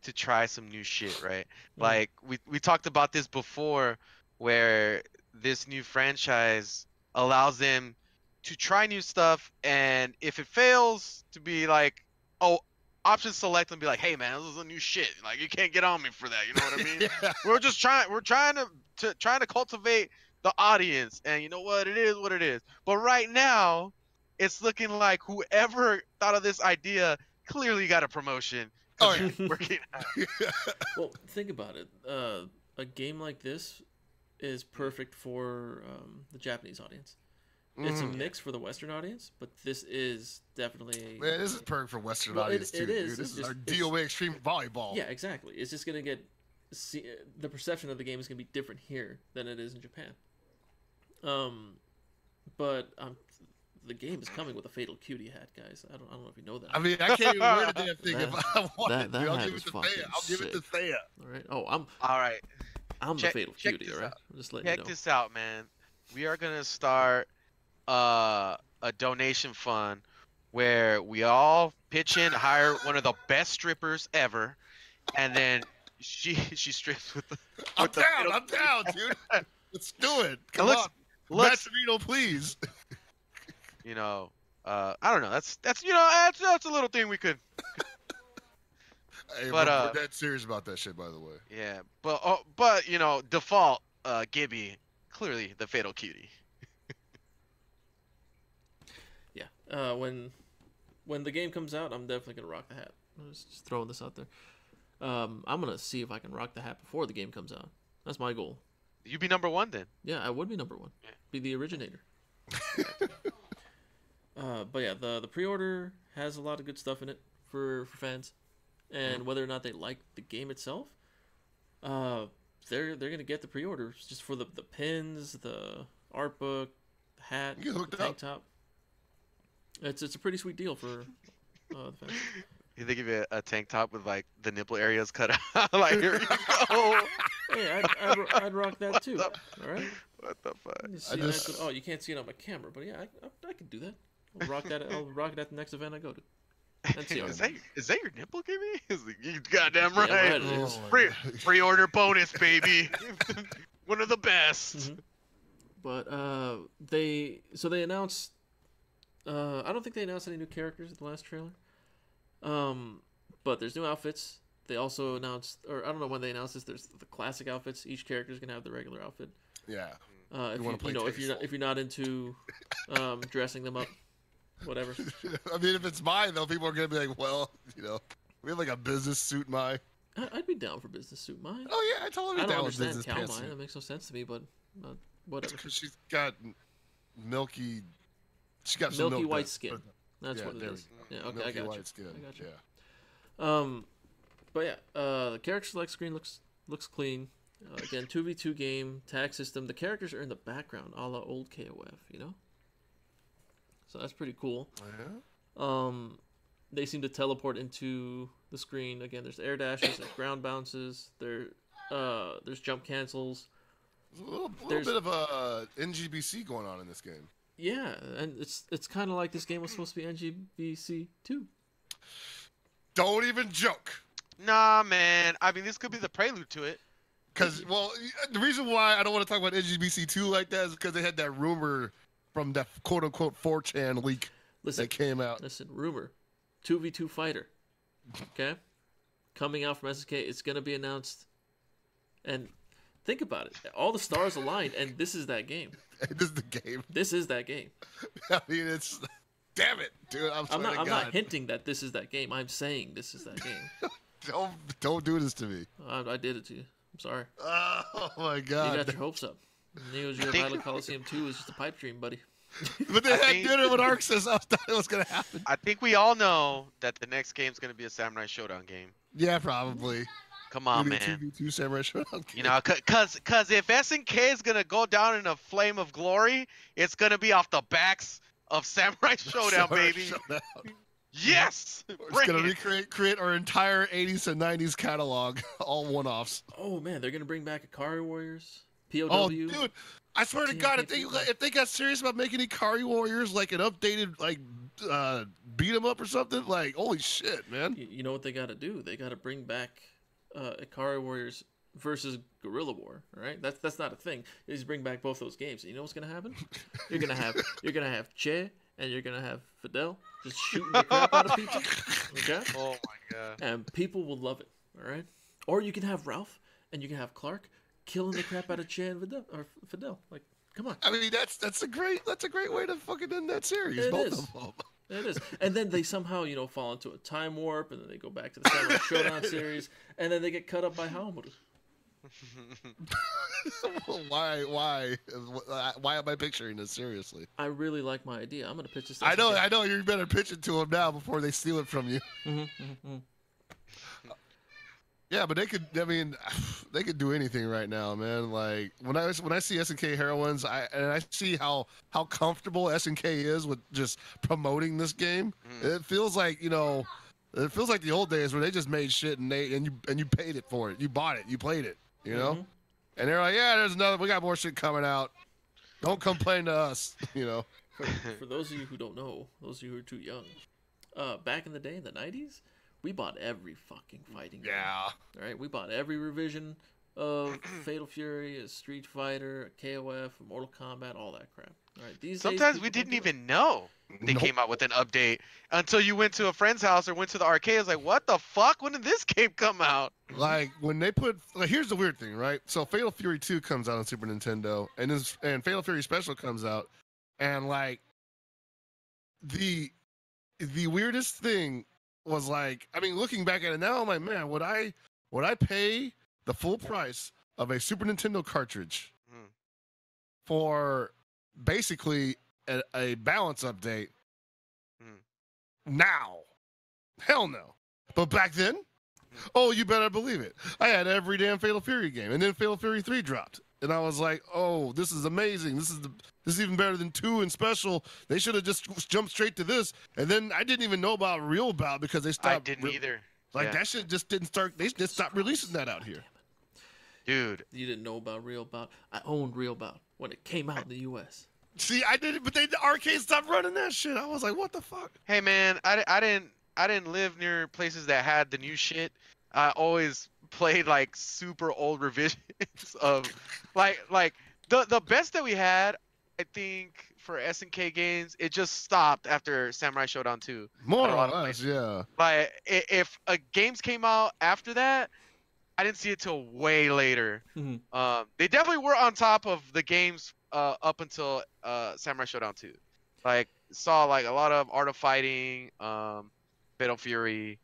to try some new shit, right? Like we talked about this before, where this new franchise allows them to try new stuff, and if it fails, to be like, oh, option select and be like, hey man, this is a new shit. Like, you can't get on me for that. You know what I mean? Yeah. We're trying to cultivate the audience, and you know what? It is what it is. But right now, it's looking like whoever thought of this idea clearly got a promotion. Oh, yeah. Working out. Well, think about it. A game like this is perfect for the Japanese audience. It's a mix for the Western audience, but this is definitely Man, this is perfect for Western Well, audience, it too, is. dude. This It's is our just- DOA Extreme Volleyball. Yeah, exactly. It's just gonna get the perception of the game is gonna be different here than it is in Japan. But the game is coming with a fatal cutie hat, guys. I don't know if you know that. I mean, I can't even wear the damn thing if That- I wanted that to. I'll hat give is it to fucking Thea. I'll give it to sick. Thea. All right. Oh, I'm All right, the Check- fatal check cutie. this All right. out. I'm just letting you check know. this out, man. We are gonna start a donation fund where we all pitch in, hire one of the best strippers ever, and then she strips with the. I'm with the down. fatal I'm down, dude. Let's do it. Come let's- on. let's- Maturino, please. I don't know. That's that's a little thing we could. Hey, But, we're dead serious about that shit, by the way. Yeah, but default Gibby, clearly the fatal cutie. Yeah. When when the game comes out, I'm definitely gonna rock the hat. I'm just throwing this out there. I'm gonna see if I can rock the hat before the game comes out. That's my goal. You be number 1 then. Yeah, I would be number 1. Yeah. Be the originator. But yeah, the pre-order has a lot of good stuff in it for fans, and whether or not they like the game itself, they're gonna get the pre-orders just for the pins, the art book, the hat, You get the hooked tank up. top. It's a pretty sweet deal for the fans. They give you a tank top with like the nipple areas cut out. Like here you go. Hey, I'd rock that too. All right. What the fuck? You see, oh, you can't see it on my camera, but yeah, I can do that. I'll rock that. I'll rock it at the next event I go to. Is that your nipple, Kimmy? He's like, you goddamn right. Yeah, right, it is. Pre-order bonus, baby. One of the best. But they announced. I don't think they announced any new characters in the last trailer. But there's new outfits. They also announced, or I don't know when they announced this. There's the classic outfits. Each character is gonna have the regular outfit. Yeah. If you're not into dressing them up, whatever. I mean, if it's mine though, people are gonna be like, well, we have like a business suit mine. I'd be down for business suit mine. Oh yeah, I totally I don't down with understand business cow pants. mine. That makes no sense to me, but whatever. Because she's got milky. She got some Milky milk white there. skin. That's Yeah, what it there is. we Yeah, okay, Milky I got white you. skin. I got you. Yeah. But yeah, the character select screen looks clean. Again, 2v2 game, tag system. The characters are in the background, a la old KOF, So that's pretty cool. Yeah. They seem to teleport into the screen. Again, there's air dashes, there's ground bounces, there's jump cancels. There's a little bit of NGBC going on in this game. Yeah, and it's kind of like this game was supposed to be NGBC 2. Don't even joke. Nah, man. I mean, this could be the prelude to it. Because, well, the reason why I don't want to talk about NGBC 2 like that is because they had that rumor from that quote-unquote 4chan leak that came out. Listen, rumor. 2v2 fighter. Okay? Coming out from SNK. It's going to be announced. And think about it. All the stars aligned, and this is that game. This is the game. This is that game. I mean, it's... Damn it, dude. I'm not hinting that this is that game. I'm saying this is that game. Don't do this to me. I did it to you. I'm sorry. Oh, my God. You got your hopes up. Neo Geo Battle Coliseum 2 is just a pipe dream, buddy. But they had dinner with Arc says I thought it was going to happen. I think we all know that the next game's going to be a Samurai Shodown game. Yeah, probably. Come on, Maybe man. 2v2 Samurai Shodown game. Cause if SNK is going to go down in a flame of glory, it's going to be off the backs of Samurai Shodown, baby. Showdown. Yes! It's going to create our entire 80s and 90s catalog, all one-offs. Oh, man. They're going to bring back Ikari Warriors, POW. Oh, dude. I swear to God, if they got serious about making Ikari Warriors like an updated, beat 'em up or something, like, holy shit, man. You know what they got to do? They got to bring back Ikari Warriors versus Guerrilla War, right? That's not a thing. They just bring back both those games. You know what's gonna happen? You're gonna have Che and you're gonna have Fidel just shooting the crap out of people. Okay? Oh my God. And people will love it. All right? Or you can have Ralph and you can have Clark killing the crap out of Che and Fidel. Like, come on. I mean, that's a great way to fucking end that series. It both is. of them. It is. And then they somehow, fall into a time warp, and then they go back to the Samurai Shodown series, and then they get cut up by Haomaru. Why am I picturing this seriously? I really like my idea. I'm going to pitch this. I know. You better pitch it to them now before they steal it from you. Yeah, but they could do anything right now, man. Like when I see SNK heroines, I see how comfortable SNK is with just promoting this game. It feels like it feels like the old days where they just made shit and you paid it for it, you bought it, you played it, and they're like, yeah, there's another, we got more shit coming out. Don't complain to us, For those of you who don't know, those of you who are too young, back in the day in the 90s. We bought every fucking fighting game. Yeah. All right, we bought every revision of Fatal Fury, a Street Fighter, a KOF, a Mortal Kombat, all that crap. All right, these Sometimes days, we didn't even know they came out with an update until you went to a friend's house or went to the arcade. It's like, what the fuck? When did this game come out? Like when they put, here's the weird thing, right? So Fatal Fury 2 comes out on Super Nintendo, and Fatal Fury Special comes out, and the the weirdest thing was like, I mean, looking back at it now, I'm like, man, would I pay the full price of a Super Nintendo cartridge Hmm. for basically a balance update Hmm. now? Hell no. But back then, oh, you better believe it. I had every damn Fatal Fury game, and then Fatal Fury 3 dropped, and I was like, oh, this is amazing. This is even better than 2 and special. They should have just jumped straight to this. And then I didn't even know about Real Bout because they stopped. I didn't either. Like Yeah. that shit just didn't start. They just stopped releasing that out here. Dude. You didn't know about Real Bout. I owned Real Bout when it came out in the U.S. See, I didn't, but the arcade stopped running that shit. I was like, what the fuck? Hey man, I didn't live near places that had the new shit. I always played like super old revisions of like the best that we had, I think, for SNK games, it just stopped after Samurai Shodown 2. More a or lot of less, yeah. Like if games came out after that, I didn't see it till way later. Mhm. They definitely were on top of the games up until Samurai Shodown 2. Like saw like a lot of Art of Fighting, Fatal Fury.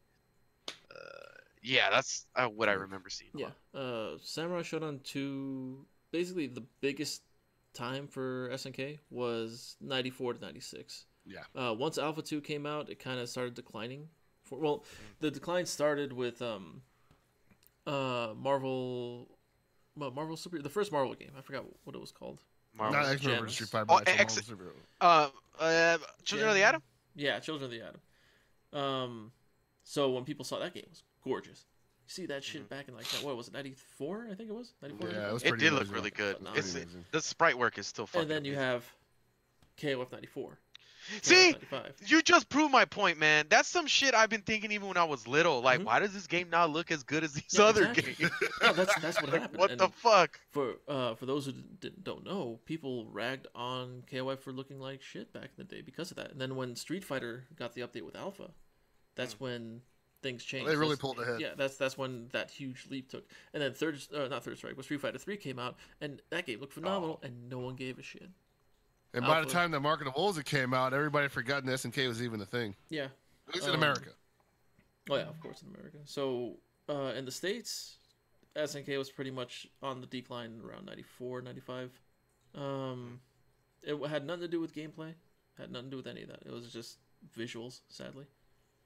Yeah, that's what I remember seeing. a Yeah. lot. Samurai Shodown 2, basically the biggest time for SNK was 94 to 96. Yeah. Once Alpha 2 came out, it kind of started declining. The decline started with Marvel Super, the first Marvel game. I forgot what it was called. Marvel. Not X-Men Gems. vs. Street Fighter, Oh, but actual X- Marvel superhero. Children of the Atom. Yeah, Children of the Atom. So when people saw that game, it was gorgeous. You see that shit back in like what was it, 94? I think it was 94. Yeah, it was It pretty did look amazing. really good. Pretty It's amazing. the sprite work is still fucking. And then you amazing. have KOF 94. See, 95. you just proved my point, man. That's some shit I've been thinking even when I was little. Like, Mhm. why does this game not look as good as these Yeah, other exactly. games? No, that's what Like, happened. what And the fuck? for those who don't know, people ragged on KOF for looking like shit back in the day because of that. And then when Street Fighter got the update with Alpha, that's when things changed. They really pulled ahead. Yeah, that's when that huge leap took. And then not Third Strike, but Street Fighter 3 came out, and that game looked phenomenal, and no one gave a shit. And by the Alpha. time that Mark of the Wolves came out, everybody had forgotten SNK was even a thing. Yeah. At least in Um, America. Oh yeah, of course in America. So in the States, SNK was pretty much on the decline around 94, 95. It had nothing to do with gameplay. Had nothing to do with any of that. It was just visuals, sadly.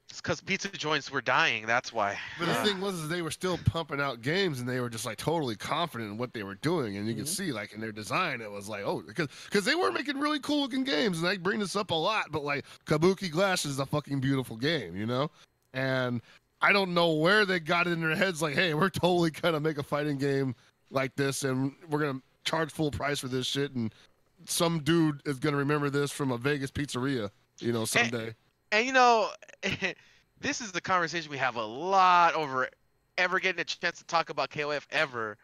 It's because pizza joints were dying. That's why. But the thing was, is they were still pumping out games, and they were just like totally confident in what they were doing, and you could see like in their design, it was like, oh, because they were making really cool looking games, and I bring this up a lot, but like Kabuki Glass is a fucking beautiful game, you know, and I don't know where they got it in their heads, like, hey, we're totally gonna make a fighting game like this, and we're gonna charge full price for this shit, and some dude is gonna remember this from a Vegas pizzeria, you know, someday. And you know, this is the conversation we have a lot over ever getting a chance to talk about KOF ever.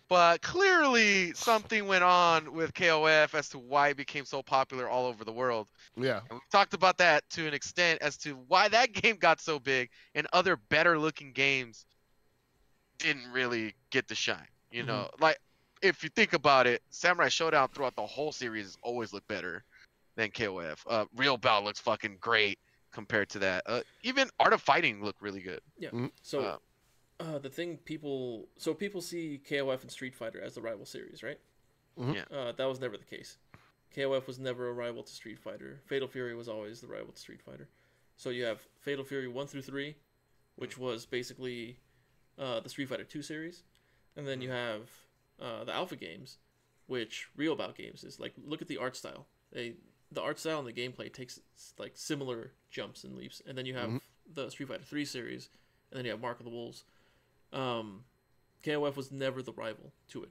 But clearly something went on with KOF as to why it became so popular all over the world. Yeah. And we've talked about that to an extent as to why that game got so big and other better looking games didn't really get the shine. You know, like if you think about it, Samurai Shodown throughout the whole series has always looked better than KOF. Real Bout looks fucking great compared to that. Even Art of Fighting looked really good. Yeah. So the thing people see KOF and Street Fighter as the rival series, right? Yeah. That was never the case. KOF was never a rival to Street Fighter. Fatal Fury was always the rival to Street Fighter. So you have Fatal Fury 1 through 3, which was basically the Street Fighter 2 series. And then you have the Alpha games, which Real Bout games is like, look at the art style. The art style and the gameplay takes like similar jumps and leaps. And then you have the Street Fighter 3 series, and then you have Mark of the Wolves. KOF was never the rival to it.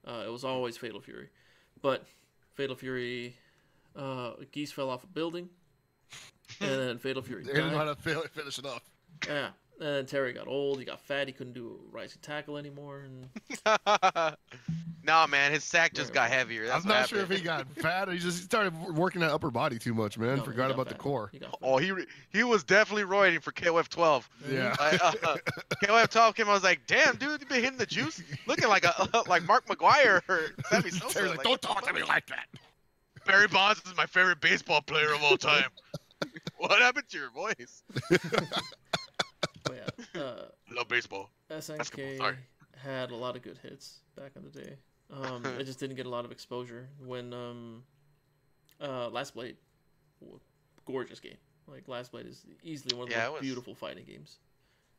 It was always Fatal Fury. But Fatal Fury, Geese fell off a building, and then Fatal Fury They didn't know died. how to finish it off. Yeah. And then Terry got old, he got fat, he couldn't do a rising tackle anymore. And Nah, man, his sack just got heavier. That's I'm what not sure if happened. he got fat. He started working that upper body too much, man. No, he Forgot got about the fat. core. He got fat. Oh, he was definitely roiding for KOF 12. Yeah. KOF 12 came. I was like, damn, dude, you been hitting the juice, looking like like Mark McGuire or Sammy Sosa. Terry's like, don't talk to me like that. Barry Bonds is my favorite baseball player of all time. What happened to your voice? But yeah, Love baseball. SNK sorry. had a lot of good hits back in the day. It just didn't get a lot of exposure when Last Blade, gorgeous game. Like Last Blade is easily one of the most beautiful fighting games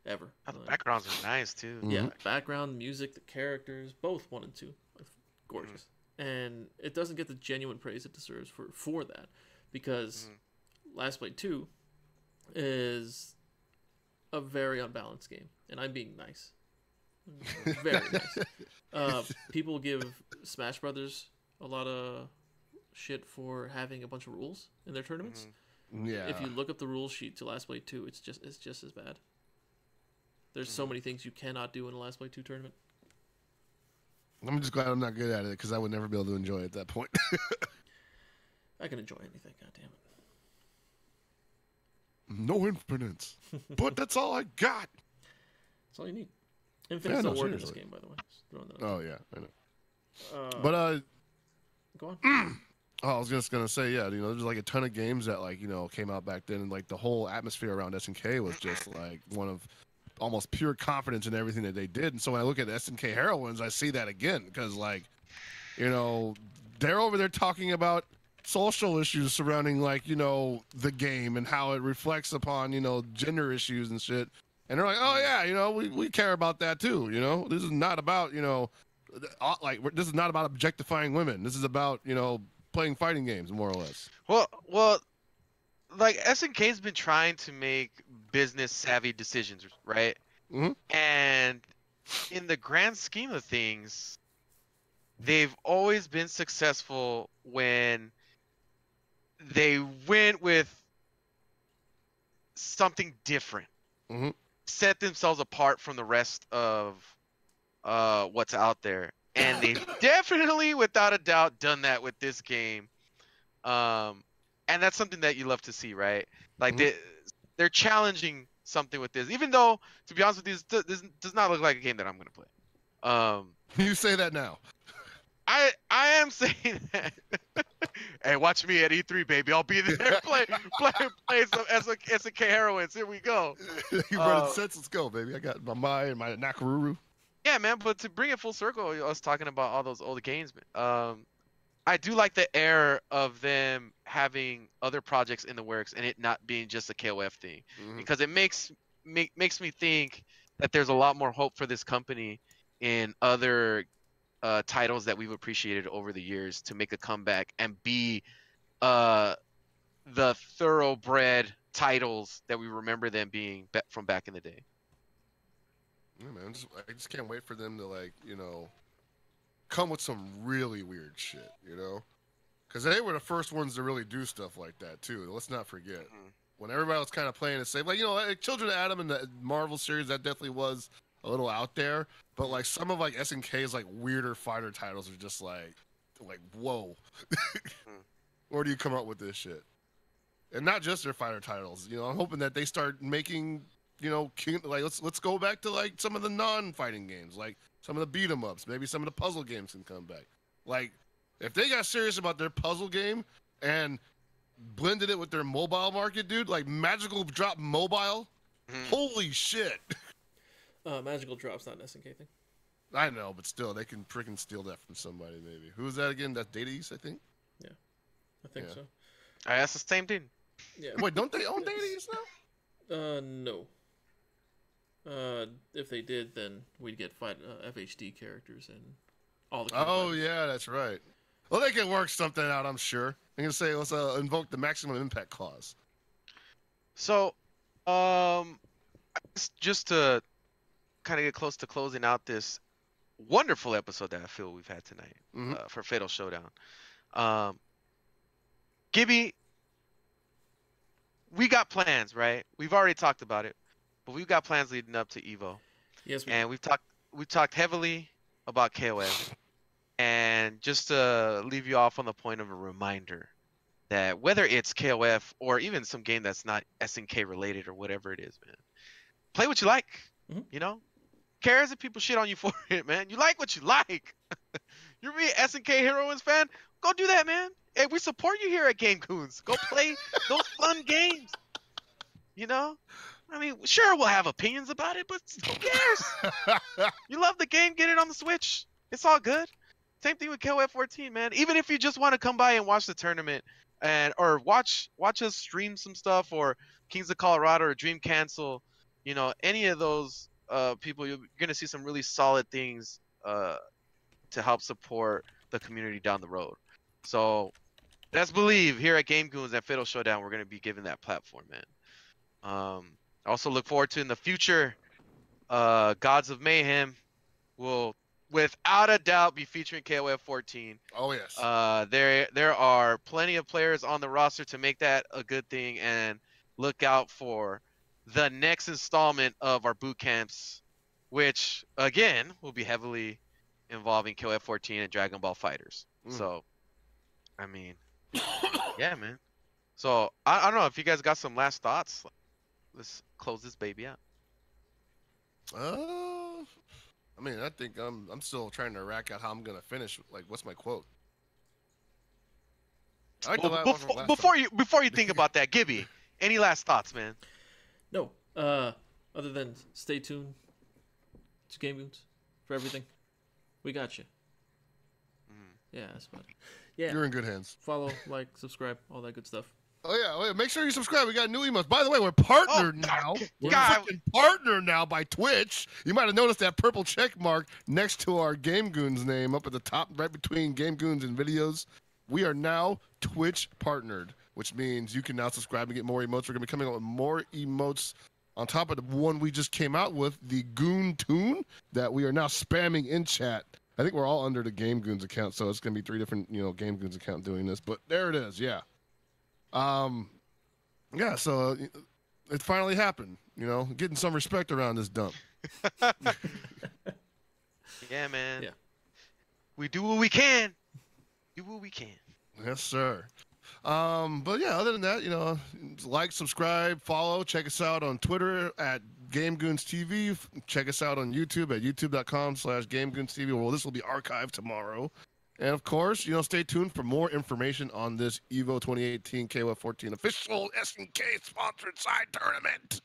ever. The backgrounds are nice too. Yeah, background, music, the characters, both 1 and 2, gorgeous. And it doesn't get the genuine praise it deserves for that, because Last Blade 2 is a very unbalanced game, and I'm being nice. Very nice. People give Smash Brothers a lot of shit for having a bunch of rules in their tournaments. Yeah. If you look up the rule sheet to Last Blade 2, it's just as bad. There's so many things you cannot do in a Last Blade 2 tournament. I'm just glad I'm not good at it, because I would never be able to enjoy it at that point. I can enjoy anything, goddammit. No infinite. But that's all I got. That's all you need. Infinite's don't work in this game, by the way. Just throwing that out. Oh, yeah, I know. But, go on. I was just gonna say, yeah, there's like a ton of games that came out back then, and like the whole atmosphere around SNK was just like one of almost pure confidence in everything that they did. And so when I look at SNK Heroines, I see that again, because they're over there talking about social issues surrounding the game and how it reflects upon gender issues and shit. And they're like, oh yeah, we care about that too. This is not about this is not about objectifying women. This is about playing fighting games, more or less. Well, like SNK's been trying to make business savvy decisions, right? And in the grand scheme of things, they've always been successful when they went with something different, set themselves apart from the rest of what's out there. And they've definitely, without a doubt, done that with this game. And that's something that you love to see, right? Like they're challenging something with this, even though, to be honest with you, this does not look like a game that I'm going to play. You say that now. I am saying that. Hey, watch me at E3, baby. I'll be there playing some SNK Heroines. Here we go. You running sets? Let's go, baby. I got my Mai and my Nakaruru. Yeah, man. But to bring it full circle, I was talking about all those old games, man. I do like the air of them having other projects in the works and it not being just a KOF thing, because it makes me think that there's a lot more hope for this company in other titles that we've appreciated over the years to make a comeback and be the thoroughbred titles that we remember them being from back in the day. Yeah, man, I just can't wait for them to come with some really weird shit, because they were the first ones to really do stuff like that too. Let's not forget when everybody was kind of playing it safe, like Children of Atom and the Marvel series, that definitely was a little out there, but like some of SNK's weirder fighter titles are just like whoa. Where do you come up with this shit? And not just their fighter titles. I'm hoping that they start making let's go back to some of the non-fighting games, like some of the beat 'em ups, maybe some of the puzzle games can come back. Like if they got serious about their puzzle game and blended it with their mobile market, dude, like Magical Drop Mobile, holy shit. Magical Drop's not an SNK thing. I know, but still, they can freaking steal that from somebody, maybe. Who is that again? That's Data East, I think? Yeah, I think so. That's the same thing. Yeah. Wait, don't they own Data East now? No. If they did, then we'd get FHD characters and all the fighters. Yeah, that's right. Well, they can work something out, I'm sure. I'm going to say, let's invoke the maximum impact clause. So, just to kind of get close to closing out this wonderful episode that I feel we've had tonight for Fatal Showdown. Gibby, we got plans, right? We've already talked about it, but we've got plans leading up to Evo. Yes, we've talked heavily about KOF, and just to leave you off on the point of a reminder that whether it's KOF or even some game that's not SNK related or whatever it is, man, play what you like. Cares if people shit on you for it, man. You like what you like. You're a SNK Heroines fan? Go do that, man. Hey, we support you here at Game Coons. Go play those fun games. You know, I mean, sure we'll have opinions about it, but who cares? You love the game, get it on the Switch. It's all good. Same thing with KOF 14, man. Even if you just want to come by and watch the tournament or watch us stream some stuff or Kings of Colorado or Dream Cancel, any of those people, you're gonna see some really solid things to help support the community down the road. So let's believe here at Game Goons and Fatal Showdown, we're gonna be given that platform, man. I also look forward to in the future, Gods of Mayhem will without a doubt be featuring KOF 14. Oh yes. There are plenty of players on the roster to make that a good thing, and look out for the next installment of our boot camps, which again will be heavily involving KOF 14 and Dragon Ball Fighters. So, I mean, yeah, man. So I don't know if you guys got some last thoughts. Let's close this baby out. I mean, I think I'm still trying to rack out how I'm gonna finish. Like, what's my quote? Before you think about that, Gibby, any last thoughts, man? No. Other than stay tuned to Game Goons for everything. We got you. Yeah, that's about it. Yeah. You're in good hands. Follow, like, subscribe, all that good stuff. Oh yeah, make sure you subscribe. We got new emotes. By the way, we're partnered now. We're fucking partnered now by Twitch. You might have noticed that purple check mark next to our Game Goons name up at the top, right between Game Goons and videos. We are now Twitch partnered, which means you can now subscribe and get more emotes. We're gonna be coming out with more emotes on top of the one we just came out with, the Goon Tune, that we are now spamming in chat. I think we're all under the Game Goons account, so it's gonna be 3 different, Game Goons account doing this. But there it is, yeah. Yeah, so it finally happened, getting some respect around this dump. Yeah, man. Yeah. We do what we can. Do what we can. Yes, sir. But yeah, other than that, like, subscribe, follow, check us out on Twitter at GameGoonsTV. Check us out on YouTube at youtube.com/GameGoonsTV. Well, this will be archived tomorrow. And of course, stay tuned for more information on this EVO 2018 KOF 14 official SNK sponsored side tournament.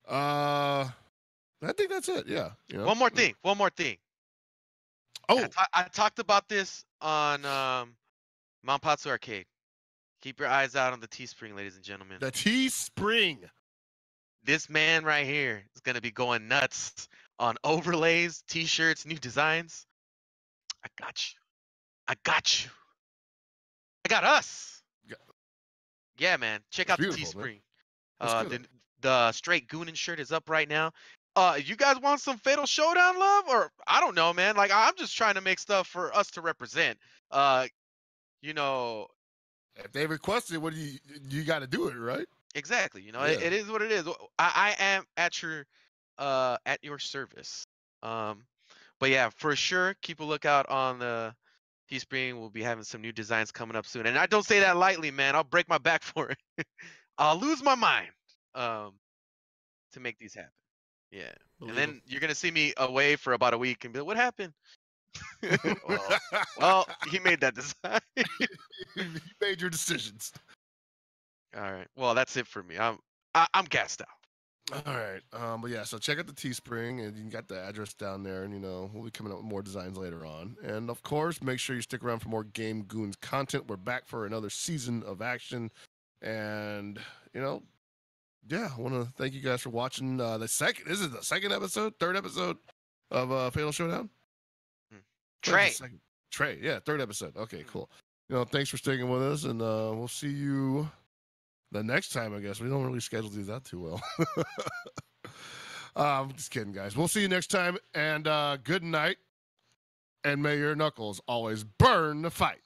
I think that's it. Yeah. One more thing. Oh, I talked about this on Mount Patsu Arcade. Keep your eyes out on the Teespring, ladies and gentlemen. the Teespring. This man right here is gonna be going nuts on overlays, T-shirts, new designs. I got you. I got us. Yeah, man. Check out the Teespring. The straight Goonin shirt is up right now. You guys want some Fatal Showdown love? Or I don't know, man. Like, I'm just trying to make stuff for us to represent. If they requested it, what do you got to do it, right? Exactly. It is what it is. I am at your service. But yeah, for sure, keep a lookout on the Teespring. We'll be having some new designs coming up soon. And I don't say that lightly, man. I'll break my back for it. I'll lose my mind to make these happen. Yeah. And then you're going to see me away for about a week and be like, what happened? well, he made that design. You made your decisions. All right. Well, that's it for me. I'm gassed out. All right. But yeah, so check out the Teespring, and you got the address down there, and we'll be coming up with more designs later on. And of course, make sure you stick around for more Game Goons content. We're back for another season of action. And yeah, I want to thank you guys for watching this is the second episode, third episode of Fatal Showdown. Trey, yeah, third episode. Okay, cool. Thanks for sticking with us, and we'll see you the next time, I guess. We don't really schedule these out too well. I'm just kidding, guys. We'll see you next time, and good night. And may your knuckles always burn the fight.